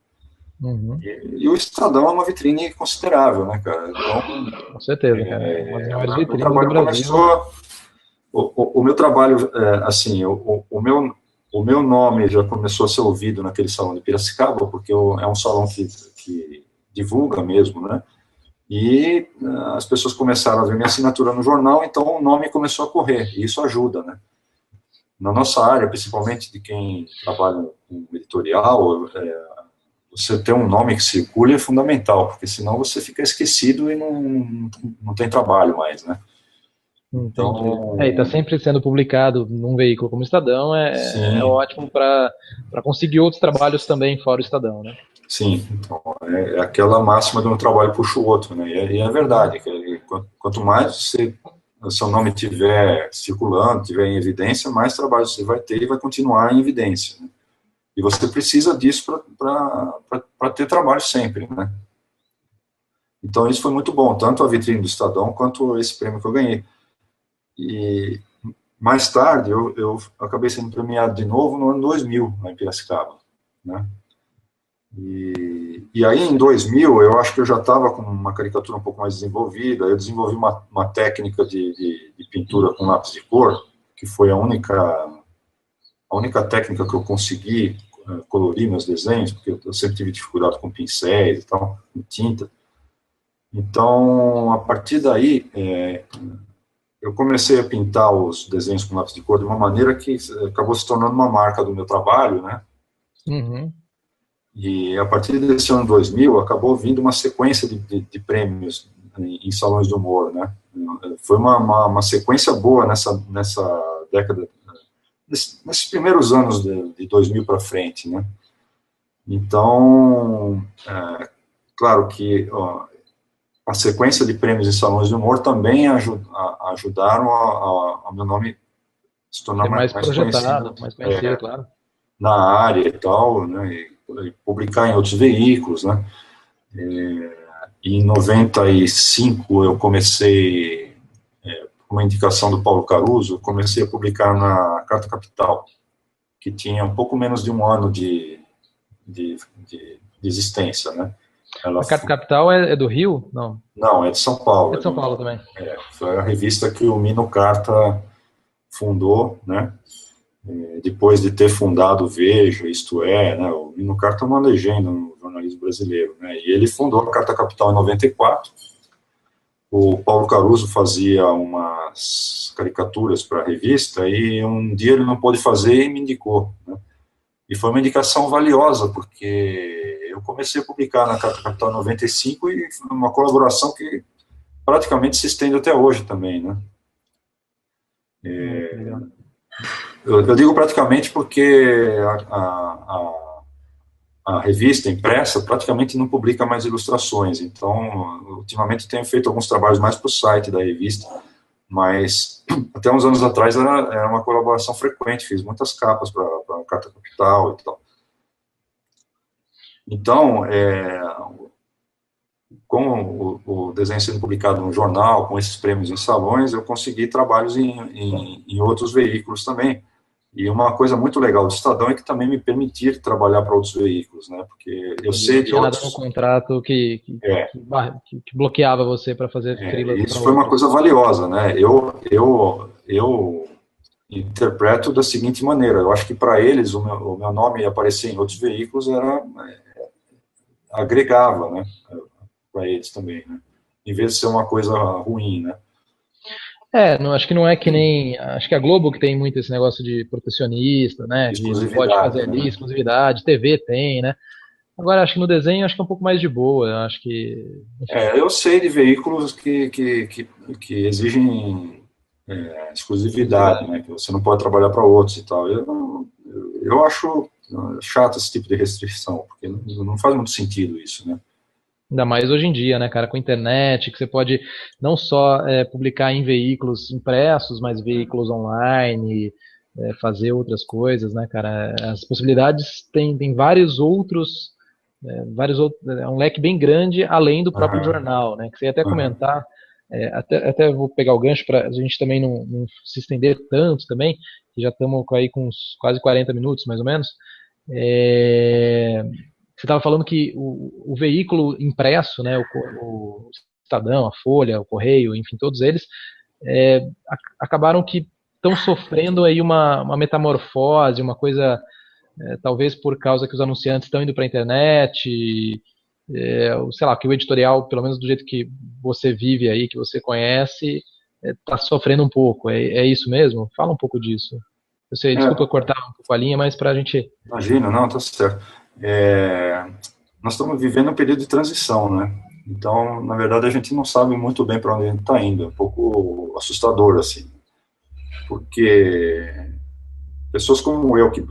Uhum, E o Estadão é uma vitrine considerável, né, cara? Então, com certeza, cara. Uma das maiores o vitrines do trabalho Brasil. começou. O meu trabalho, assim, o meu nome já começou a ser ouvido naquele salão de Piracicaba, porque é um salão que divulga mesmo, né? E as pessoas começaram a ver minha assinatura no jornal, então o nome começou a correr, e isso ajuda, né? Na nossa área, principalmente de quem trabalha com editorial, você ter um nome que circule é fundamental, porque senão você fica esquecido e não tem trabalho mais, né? Entendi. E tá Então, sempre sendo publicado num veículo como o Estadão, é sim, ótimo para conseguir outros trabalhos também fora o Estadão, né? sim. Então, é aquela máxima de um trabalho puxa o outro, né? E é Uhum. verdade, que quanto mais seu nome tiver circulando, tiver em evidência, mais trabalho você vai ter e vai continuar em evidência, né? E você precisa disso para ter trabalho sempre, né? Então isso foi muito bom, tanto a vitrine do Estadão quanto esse prêmio que eu ganhei. E mais tarde eu acabei sendo premiado de novo no ano 2000, lá em Piracicaba, né? E aí em 2000 eu acho que eu já estava com uma caricatura um pouco mais desenvolvida, eu desenvolvi uma técnica de pintura com lápis de cor, que foi a única técnica que eu consegui colorir meus desenhos, porque eu sempre tive dificuldade com pincéis e tal, com tinta. Então, a partir daí, eu comecei a pintar os desenhos com lápis de cor de uma maneira que acabou se tornando uma marca do meu trabalho, né? Uhum. E a partir desse ano 2000, acabou vindo uma sequência de prêmios em salões de humor, né? Foi uma sequência boa nessa década, nesses primeiros anos de 2000 para frente, né? Então, claro que a sequência de prêmios em salões de humor também ajudaram ao meu nome se tornar Ser mais mais conhecido, projetado, mais conhecido, claro. na área e tal, né, e publicar em outros veículos, né. Em 95 eu comecei, com uma indicação do Paulo Caruso, eu comecei a publicar na Carta Capital, que tinha um pouco menos de um ano de, de existência, né. Ela A Carta Capital é do Rio? Não. Não, é de São Paulo. É de São Paulo também. Foi a revista que o Mino Carta fundou, né? Depois de ter fundado o Veja, Isto É, né? O Mino Carta é uma legenda no jornalismo brasileiro, né? E ele fundou a Carta Capital em 94. O Paulo Caruso fazia umas caricaturas para a revista e um dia ele não pôde fazer e me indicou, né? E foi uma indicação valiosa, porque eu comecei a publicar na Carta Capital em 95 e foi uma colaboração que praticamente se estende até hoje também, né? Eu digo praticamente porque a revista impressa praticamente não publica mais ilustrações, então, ultimamente tenho feito alguns trabalhos mais para o site da revista, mas até uns anos atrás era uma colaboração frequente, fiz muitas capas para a Carta Capital e tal. Então, com o desenho sendo publicado no jornal, com esses prêmios em salões, eu consegui trabalhos em outros veículos também. E uma coisa muito legal do Estadão é que também me permitir trabalhar para outros veículos, né? Porque eu sei de Não tinha nada no outros... contrato que bloqueava você para fazer freelas para Isso foi uma outros. coisa valiosa, né? Eu interpreto da seguinte maneira, eu acho que para eles o meu nome aparecer em outros veículos agregava, né? Para eles também, né? Em vez de ser uma coisa ruim, né? Não, acho que não é que nem. Acho que a Globo que tem muito esse negócio de protecionista, né? De não pode fazer Exclusividade, ali, né? exclusividade, TV tem, né? Agora, acho que no desenho acho que é um pouco mais de boa. Acho que, enfim. Eu sei de veículos que exigem exclusividade, né? Que você não pode trabalhar para outros e tal. Eu acho chato esse tipo de restrição, porque não faz muito sentido isso, né? Ainda mais hoje em dia, né, cara, com a internet, que você pode não só publicar em veículos impressos, mas veículos online, fazer outras coisas, né, cara. As possibilidades tem vários outros, é um leque bem grande além do próprio Aham, jornal, né, que você ia até aham. comentar, até vou pegar o gancho para a gente também não se estender tanto também, que já estamos aí com uns quase 40 minutos, mais ou menos. É, Você estava falando que o veículo impresso, né, o Estadão, a Folha, o Correio, enfim, todos eles, acabaram que estão sofrendo aí uma metamorfose, uma coisa, talvez por causa que os anunciantes estão indo para a internet, sei lá, que o editorial, pelo menos do jeito que você vive aí, que você conhece, está sofrendo um pouco. É isso mesmo? Fala um pouco disso. Eu sei, desculpa É, cortar um pouco a linha, mas para a gente. imagina, não, tá certo. É, nós estamos vivendo um período de transição, né? Então, na verdade, a gente não sabe muito bem para onde a gente está indo. É um pouco assustador, assim, porque pessoas como eu, que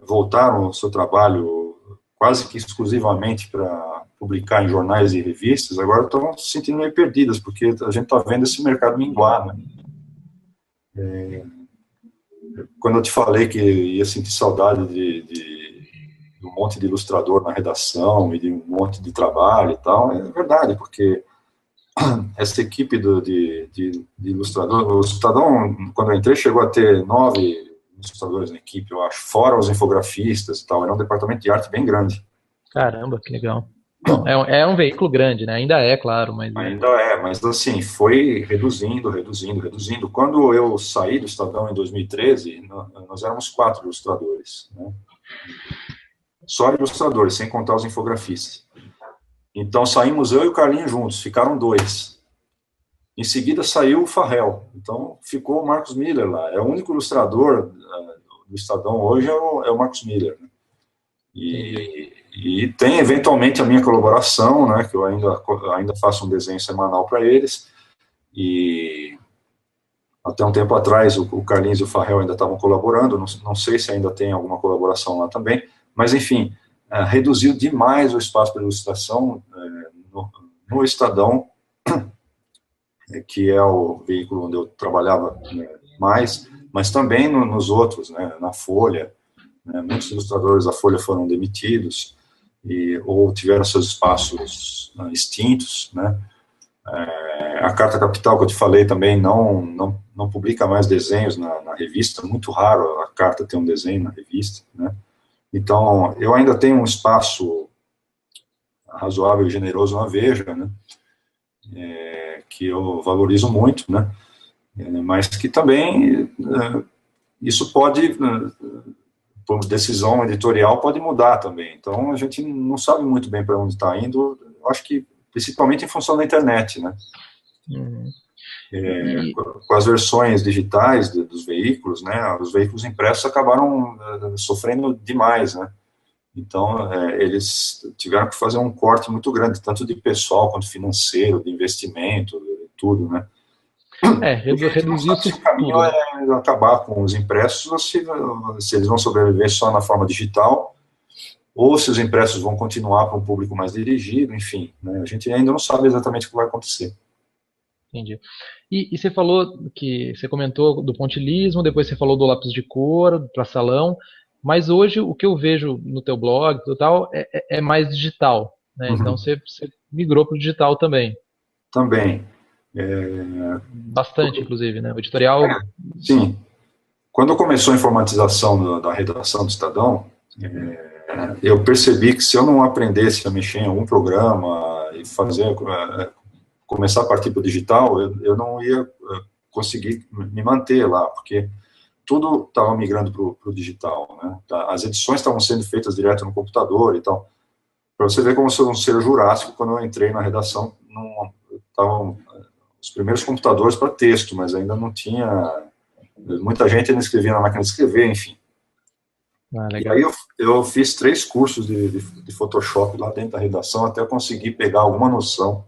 voltaram ao seu trabalho quase que exclusivamente para publicar em jornais e revistas, agora estão se sentindo meio perdidas, porque a gente está vendo esse mercado minguar, né? Quando eu te falei que ia sentir saudade de um monte de ilustrador na redação e de um monte de trabalho e tal, é verdade, porque essa equipe de ilustrador, o Estadão, quando eu entrei, chegou a ter 9 ilustradores na equipe, eu acho, fora os infografistas e tal, era um departamento de arte bem grande. Caramba, que legal. Bom, é um veículo grande, né? Ainda é, claro, mas Ainda mas assim, foi reduzindo, reduzindo, reduzindo. Quando eu saí do Estadão em 2013, nós éramos 4 ilustradores, né? Só ilustradores, sem contar os infografistas. Então saímos eu e o Carlinhos juntos, ficaram 2. Em seguida saiu o Farrell, então ficou o Marcos Miller lá. É o único ilustrador do Estadão hoje, é o Marcos Miller, né? E tem eventualmente a minha colaboração, né, que eu ainda faço um desenho semanal para eles, e até um tempo atrás o Carlinhos e o Farrell ainda estavam colaborando, não sei se ainda tem alguma colaboração lá também, mas enfim, reduziu demais o espaço para ilustração no Estadão, que é o veículo onde eu trabalhava, né, mais, mas também nos outros, né, na Folha, né, muitos ilustradores da Folha foram demitidos, ou tiveram seus espaços extintos, né. A Carta Capital, que eu te falei também, não publica mais desenhos na revista, muito raro a Carta ter um desenho na revista, né. Então, eu ainda tenho um espaço razoável e generoso na Veja, né, que eu valorizo muito, né, mas que também isso pode, por decisão editorial, pode mudar também. Então, a gente não sabe muito bem para onde está indo, eu acho que principalmente em função da internet, né. Com as versões digitais dos veículos, né, os veículos impressos acabaram sofrendo demais, né. Então, eles tiveram que fazer um corte muito grande, tanto de pessoal quanto financeiro, de investimento, tudo, né. Reduziu-se o caminho tudo. É acabar com os impressos, ou se eles vão sobreviver só na forma digital, ou se os impressos vão continuar para um público mais dirigido, enfim, né, a gente ainda não sabe exatamente o que vai acontecer. Entendi. E você comentou do pontilhismo, depois você falou do lápis de cor, para salão, mas hoje o que eu vejo no teu blog e tal é mais digital, né? Então você migrou para o digital também. Também. Bastante, inclusive, né? O editorial. Sim. Quando começou a informatização da redação do Estadão, eu percebi que se eu não aprendesse a mexer em algum programa e começar a partir para o digital, eu não ia conseguir me manter lá, porque tudo estava migrando para o digital, né? As edições estavam sendo feitas direto no computador e tal. Para você ver como eu sou um ser jurássico, quando eu entrei na redação, estavam os primeiros computadores para texto, mas ainda não tinha. Muita gente ainda escrevia na máquina de escrever, enfim. E aí eu fiz 3 cursos de Photoshop lá dentro da redação, até eu conseguir pegar alguma noção,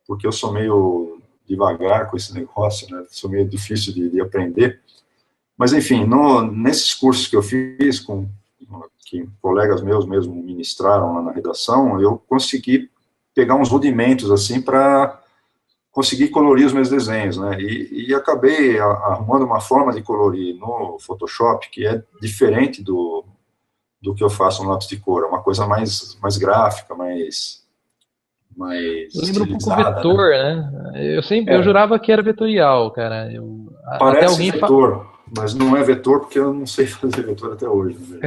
porque eu sou meio devagar com esse negócio, né? Sou meio difícil de aprender. Mas, enfim, nesses cursos que eu fiz, que colegas meus mesmo ministraram lá na redação, eu consegui pegar uns rudimentos, assim, para conseguir colorir os meus desenhos, né, e acabei arrumando uma forma de colorir no Photoshop que é diferente do que eu faço no lápis de cor, é uma coisa mais gráfica, mais Lembra um pouco estilizada, vetor, né? Eu jurava que era vetorial, cara. Parece até alguém vetor, mas não é vetor porque eu não sei fazer vetor até hoje. Né?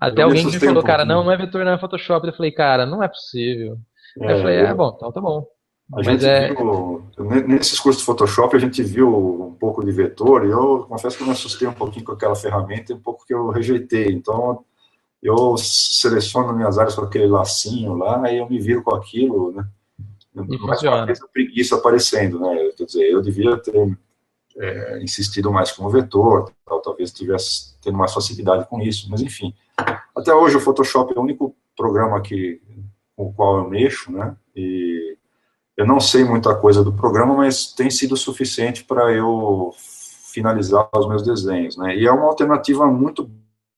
Até alguém que me falou, cara, não é vetor, não é Photoshop. Eu falei, cara, não é possível. Aí eu falei, bom, então tá bom. Mas viu, nesses cursos de Photoshop, a gente viu um pouco de vetor, e eu confesso que eu me assustei um pouquinho com aquela ferramenta, um pouco que eu rejeitei. Então, eu seleciono minhas áreas com aquele lacinho lá, e eu me viro com aquilo, né? E mais uma vez a preguiça aparecendo, né? Quer dizer, eu devia ter insistido mais com o vetor, talvez tivesse tendo mais facilidade com isso, mas enfim. Até hoje o Photoshop é o único programa com o qual eu mexo, né? E eu não sei muita coisa do programa, mas tem sido suficiente para eu finalizar os meus desenhos, né? E é uma alternativa muito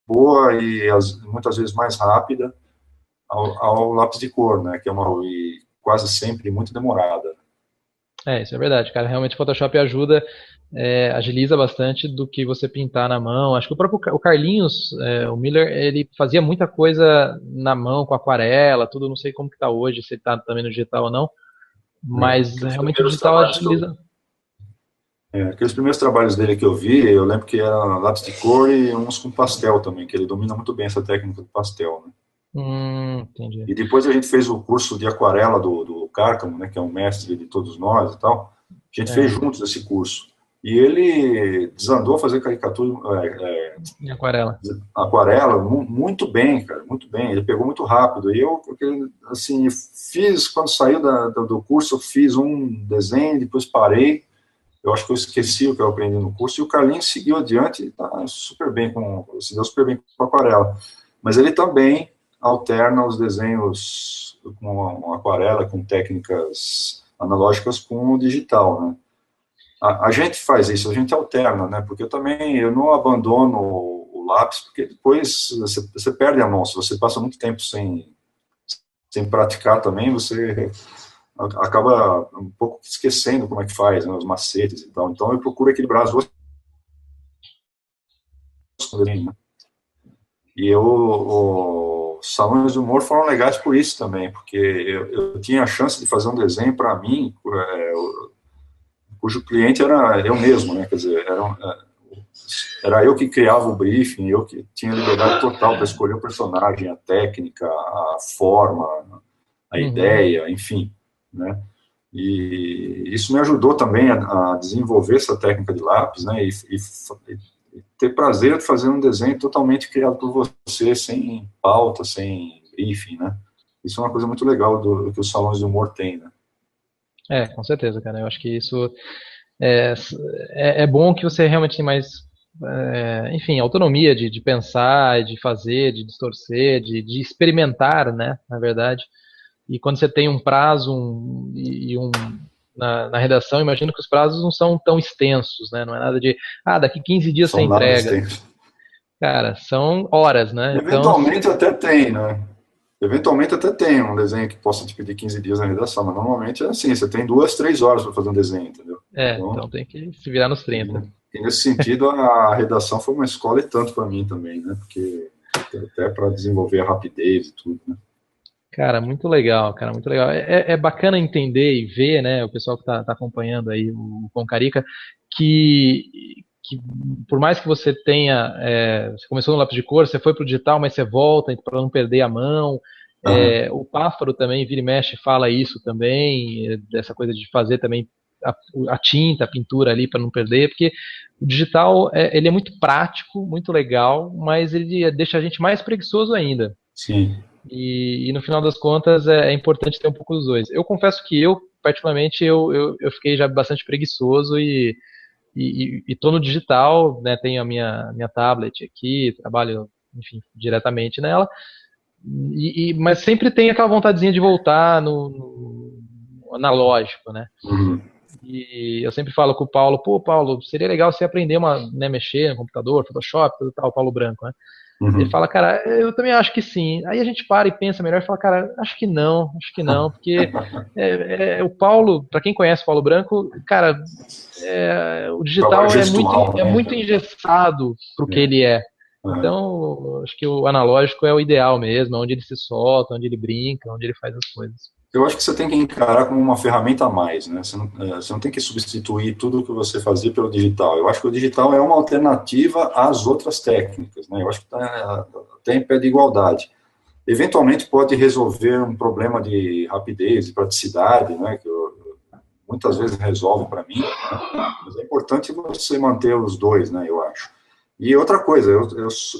boa e muitas vezes mais rápida ao lápis de cor, né? Que é quase sempre muito demorada. Isso é verdade, cara. Realmente o Photoshop ajuda, agiliza bastante do que você pintar na mão. Acho que o próprio o Carlinhos, o Miller, ele fazia muita coisa na mão, com aquarela, tudo. Não sei como que tá hoje, se ele tá também no digital ou não. Mas realmente o digital agiliza. Aqueles primeiros trabalhos dele que eu vi, eu lembro que era lápis de cor e uns com pastel também, que ele domina muito bem essa técnica do pastel, né? Entendi. E depois a gente fez o curso de aquarela do Cárcamo, né, que é um mestre de todos nós e tal. A gente fez juntos esse curso. E ele desandou a fazer caricatura, Em aquarela. aquarela, muito bem, cara, muito bem. Ele pegou muito rápido. E eu, assim, fiz, quando saiu do curso, eu fiz um desenho, depois parei. Eu acho que eu esqueci o que eu aprendi no curso. E o Carlinhos seguiu adiante e está super bem se deu super bem com aquarela. Mas ele também alterna os desenhos com aquarela, com técnicas analógicas com o digital, né? A gente faz isso, a gente alterna, né? Porque eu não abandono o lápis, porque depois você perde a mão. Se você passa muito tempo sem praticar também, você acaba um pouco esquecendo como é que faz, né, os macetes e tal. Então eu procuro equilibrar as duas coisas, né? E os salões de humor foram legais por isso também, porque eu tinha a chance de fazer um desenho para mim, cujo cliente era eu mesmo, né? Quer dizer, era eu que criava o briefing, eu que tinha liberdade total para escolher o personagem, a técnica, a forma, a ideia, enfim, né? E isso me ajudou também a desenvolver essa técnica de lápis, né? E ter prazer de fazer um desenho totalmente criado por você, sem pauta, sem briefing, né? Isso é uma coisa muito legal do que os salões de humor têm, né? Com certeza, cara. Eu acho que isso é, é bom que você realmente tem mais, enfim, autonomia de pensar, de fazer, de distorcer, de experimentar, né, na verdade. E quando você tem um prazo na redação, imagino que os prazos não são tão extensos, né? Não é nada de, daqui 15 dias você São nada entrega. extensos. Cara, são horas, né? Então, Eventualmente até tem, né? Eventualmente até tem um desenho que possa te pedir 15 dias na redação, mas normalmente é assim, você tem 2, 3 horas para fazer um desenho, entendeu? então tem que se virar nos 30. E nesse sentido, a redação foi uma escola e tanto para mim também, né? Porque até para desenvolver a rapidez e tudo, né? Cara, muito legal, cara, muito legal. É bacana entender e ver, né, o pessoal que tá acompanhando aí o Concarica, que por mais que você tenha, você começou no lápis de cor, você foi pro digital, mas você volta para não perder a mão. Uhum. O Pássaro também, vira e mexe, fala isso também, dessa coisa de fazer também a tinta, a pintura ali para não perder, porque o digital, ele é muito prático, muito legal, mas ele deixa a gente mais preguiçoso ainda. Sim. E no final das contas é importante ter um pouco dos dois. Eu confesso que particularmente, eu fiquei já bastante preguiçoso e tô no digital, né? Tenho a minha tablet aqui, trabalho, enfim, diretamente nela, mas sempre tem aquela vontadezinha de voltar no analógico, né? Uhum. E eu sempre falo com o Paulo, pô, Paulo, seria legal você aprender né, mexer no computador, Photoshop, tudo tal, o Paulo Branco, né? Ele Uhum. fala, cara, eu também acho que sim. Aí a gente para e pensa melhor e fala, cara, acho que não, porque o Paulo, para quem conhece o Paulo Branco, cara, o Trabalho digital gestual, é né, muito cara? engessado pro que É. ele é. Uhum. Então, acho que o analógico é o ideal mesmo, é onde ele se solta, onde ele brinca, onde ele faz as coisas. Eu acho que você tem que encarar como uma ferramenta a mais, né? Você não tem que substituir tudo o que você fazia pelo digital. Eu acho que o digital é uma alternativa às outras técnicas, né? Eu acho que está até em pé de igualdade. Eventualmente pode resolver um problema de rapidez, de praticidade, né? Muitas vezes resolve para mim, né? Mas é importante você manter os dois, né? Eu acho. E outra coisa,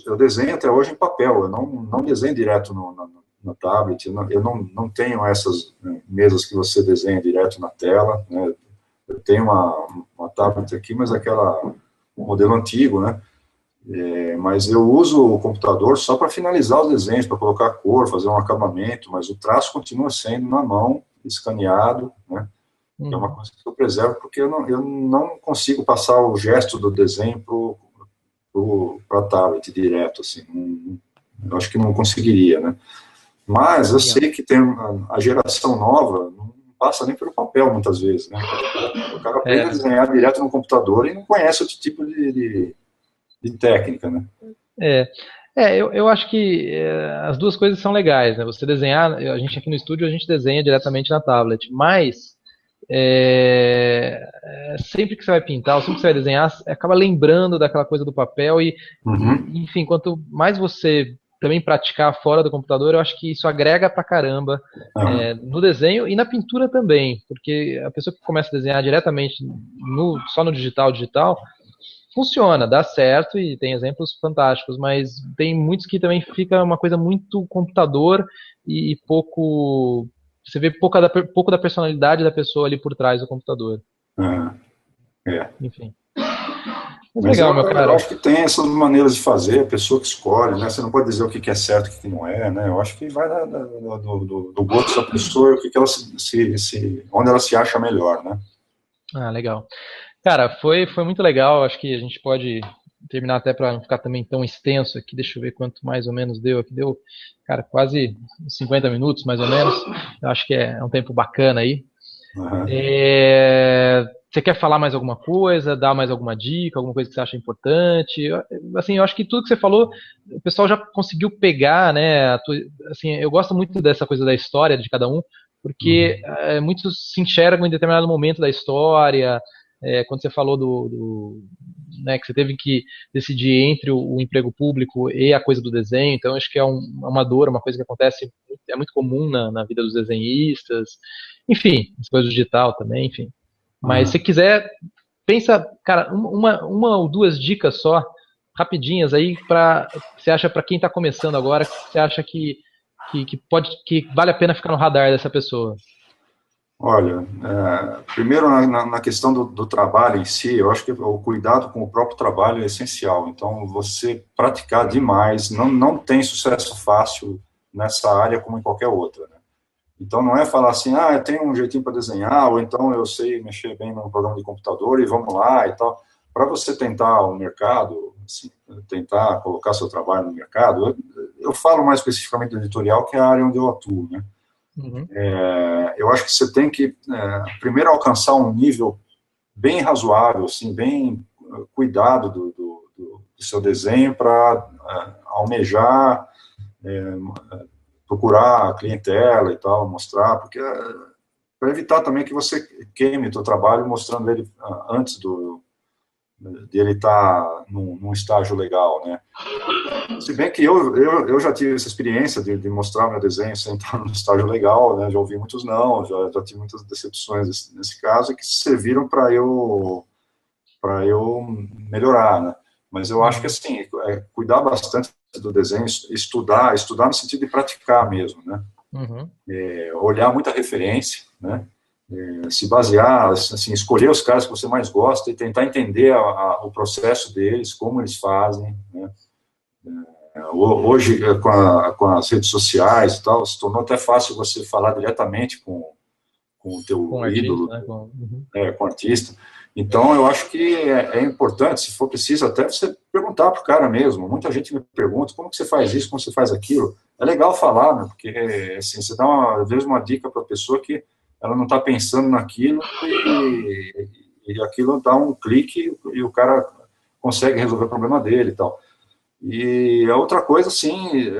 eu desenho até hoje em papel, eu não desenho direto no tablet, eu não tenho essas, né, mesas que você desenha direto na tela, né? Eu tenho uma tablet aqui, mas aquela modelo antigo, né? Mas eu uso o computador só para finalizar os desenhos, para colocar cor, fazer um acabamento, mas o traço continua sendo na mão, escaneado, né? É uma Uhum. coisa que eu preservo porque eu não consigo passar o gesto do desenho para a tablet direto, assim, eu acho que não conseguiria, né? Mas eu Legal. sei que tem a geração nova, não passa nem pelo papel muitas vezes, né? O cara aprende a É, desenhar direto no computador e não conhece outro tipo de técnica, né? é, eu acho que as duas coisas são legais, né? Você desenhar, a gente aqui no estúdio a gente desenha diretamente na tablet, mas sempre que você vai pintar, ou sempre que você vai desenhar, acaba lembrando daquela coisa do papel Uhum. enfim, quanto mais você também praticar fora do computador, eu acho que isso agrega pra caramba no desenho e na pintura também, porque a pessoa que começa a desenhar diretamente só no digital, funciona, dá certo e tem exemplos fantásticos, mas tem muitos que também fica uma coisa muito computador e pouco. Você vê pouco da personalidade da pessoa ali por trás do computador. É. Enfim. Mas Mas legal, meu eu cara. acho que tem essas maneiras de fazer, a pessoa que escolhe, né? Você não pode dizer o que é certo e o que não é, né? Eu acho que vai do gosto da pessoa, o que ela onde ela se acha melhor, né? Ah, legal. Cara, foi muito legal. Acho que a gente pode terminar até para não ficar também tão extenso aqui. Deixa eu ver quanto mais ou menos deu aqui. Deu, cara, quase 50 minutos, mais ou menos. Eu acho que é um tempo bacana aí. Uhum. Você quer falar mais alguma coisa, dar mais alguma dica, alguma coisa que você acha importante? Assim, eu acho que tudo que você falou, o pessoal já conseguiu pegar, né? Assim, eu gosto muito dessa coisa da história de cada um, porque muitos se enxergam em determinado momento da história. Quando você falou né, que você teve que decidir entre o emprego público e a coisa do desenho, então acho que é uma dor, uma coisa que acontece, é muito comum na vida dos desenhistas. Enfim, as coisas do digital também, enfim. Mas se quiser, pensa, cara, uma ou duas dicas só, rapidinhas aí, você acha para quem está começando agora, que você acha que vale a pena ficar no radar dessa pessoa? Olha, primeiro na questão do trabalho em si, eu acho que o cuidado com o próprio trabalho é essencial. Então, você praticar demais, não tem sucesso fácil nessa área como em qualquer outra, né? Então, não é falar assim, eu tenho um jeitinho para desenhar, ou então eu sei mexer bem no programa de computador e vamos lá e tal. Para você tentar o mercado, assim, tentar colocar seu trabalho no mercado, eu falo mais especificamente do editorial, que é a área onde eu atuo, né? Uhum. Eu acho que você tem que, primeiro, alcançar um nível bem razoável, assim, bem cuidado do seu desenho para almejar, procurar a clientela e tal, mostrar, porque para evitar também que você queime o seu trabalho mostrando ele antes de ele estar num estágio legal, né? Se bem que eu já tive essa experiência de mostrar meu desenho sem estar no estágio legal, né? Já ouvi muitos não, já tive muitas decepções nesse caso, que serviram para eu melhorar, né? Mas eu acho que, assim, cuidar bastante do desenho, estudar no sentido de praticar mesmo, né? Uhum. Olhar muita referência, né? Se basear, assim, escolher os caras que você mais gosta e tentar entender o processo deles, como eles fazem, né? Hoje, com as redes sociais e tal, se tornou até fácil você falar diretamente com o Com teu artista, ídolo, né? Uhum. com o artista. Então, eu acho que é importante, se for preciso, até você perguntar para o cara mesmo. Muita gente me pergunta, como que você faz isso, como você faz aquilo? É legal falar, né? Porque, assim, você dá, às vezes, uma dica para a pessoa que ela não está pensando naquilo e aquilo dá um clique e o cara consegue resolver o problema dele e tal. E a outra coisa, assim,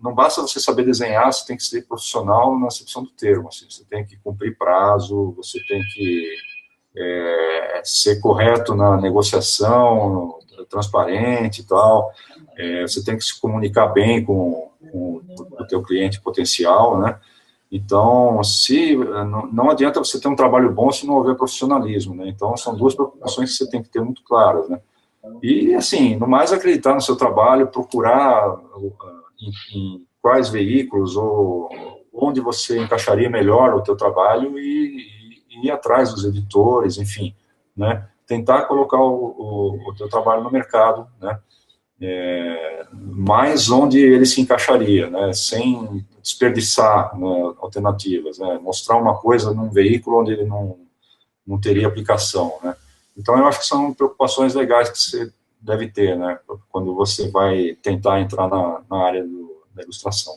não basta você saber desenhar, você tem que ser profissional na acepção do termo. Assim, você tem que cumprir prazo, você tem que ser correto na negociação, transparente e tal. Você tem que se comunicar bem com o teu cliente potencial, né? Então, não adianta você ter um trabalho bom se não houver profissionalismo, né? Então, são duas preocupações que você tem que ter muito claras, né? E, assim, no mais, acreditar no seu trabalho, procurar em quais veículos ou onde você encaixaria melhor o teu trabalho e ir atrás dos editores, enfim, né? Tentar colocar o teu trabalho no mercado, né? Mais onde ele se encaixaria, né? Sem desperdiçar, né, alternativas, né? Mostrar uma coisa num veículo onde ele não teria aplicação, né? Então, eu acho que são preocupações legais que você deve ter, né, quando você vai tentar entrar na área da ilustração.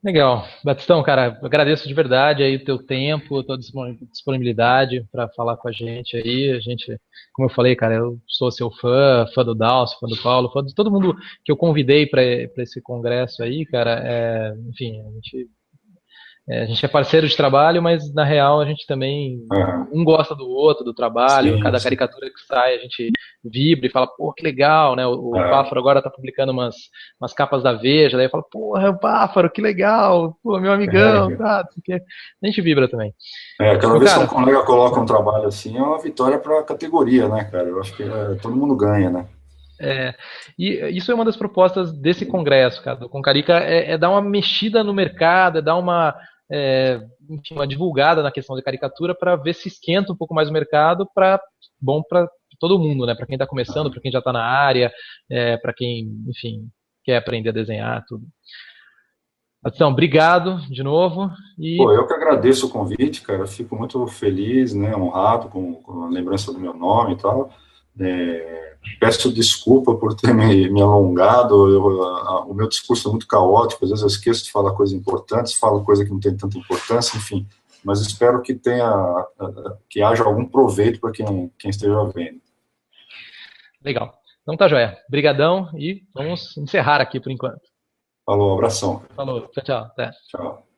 Legal. Batistão, cara, eu agradeço de verdade aí o teu tempo, a tua disponibilidade para falar com a gente aí. A gente, como eu falei, cara, eu sou seu fã do Dalcio, fã do Paulo, fã de todo mundo que eu convidei para esse congresso aí, cara. Enfim, a gente a gente é parceiro de trabalho, mas na real a gente também Aham. um gosta do outro, do trabalho. Sim, Cada sim. caricatura que sai a gente vibra e fala, pô, que legal, né? O É, Páfaro agora tá publicando umas capas da Veja, daí eu falo, porra, é o Páfaro, que legal, pô, meu amigão, é, tá, não sei o quê. A gente vibra também. cada Meu vez que um cara, colega coloca um trabalho assim, é uma vitória para a categoria, né, cara? Eu acho que todo mundo ganha, né? é, e isso é uma das propostas desse congresso, cara, do Concarica, é dar uma mexida no mercado, é dar enfim, uma divulgada na questão de caricatura para ver se esquenta um pouco mais o mercado, bom para todo mundo, né? Para quem está começando, para quem já está na área, para quem, enfim, quer aprender a desenhar, tudo. Então, obrigado de novo Pô, e eu que agradeço o convite, cara. Fico muito feliz, né, honrado com a lembrança do meu nome e tal. Peço desculpa por ter me alongado. O meu discurso é muito caótico. Às vezes eu esqueço de falar coisas importantes, falo coisa que não tem tanta importância, enfim. Mas espero que que haja algum proveito para quem esteja vendo. legal. Então tá joia. Brigadão e vamos encerrar aqui por enquanto. Falou, abração. Falou, tchau, tchau. Até. Tchau.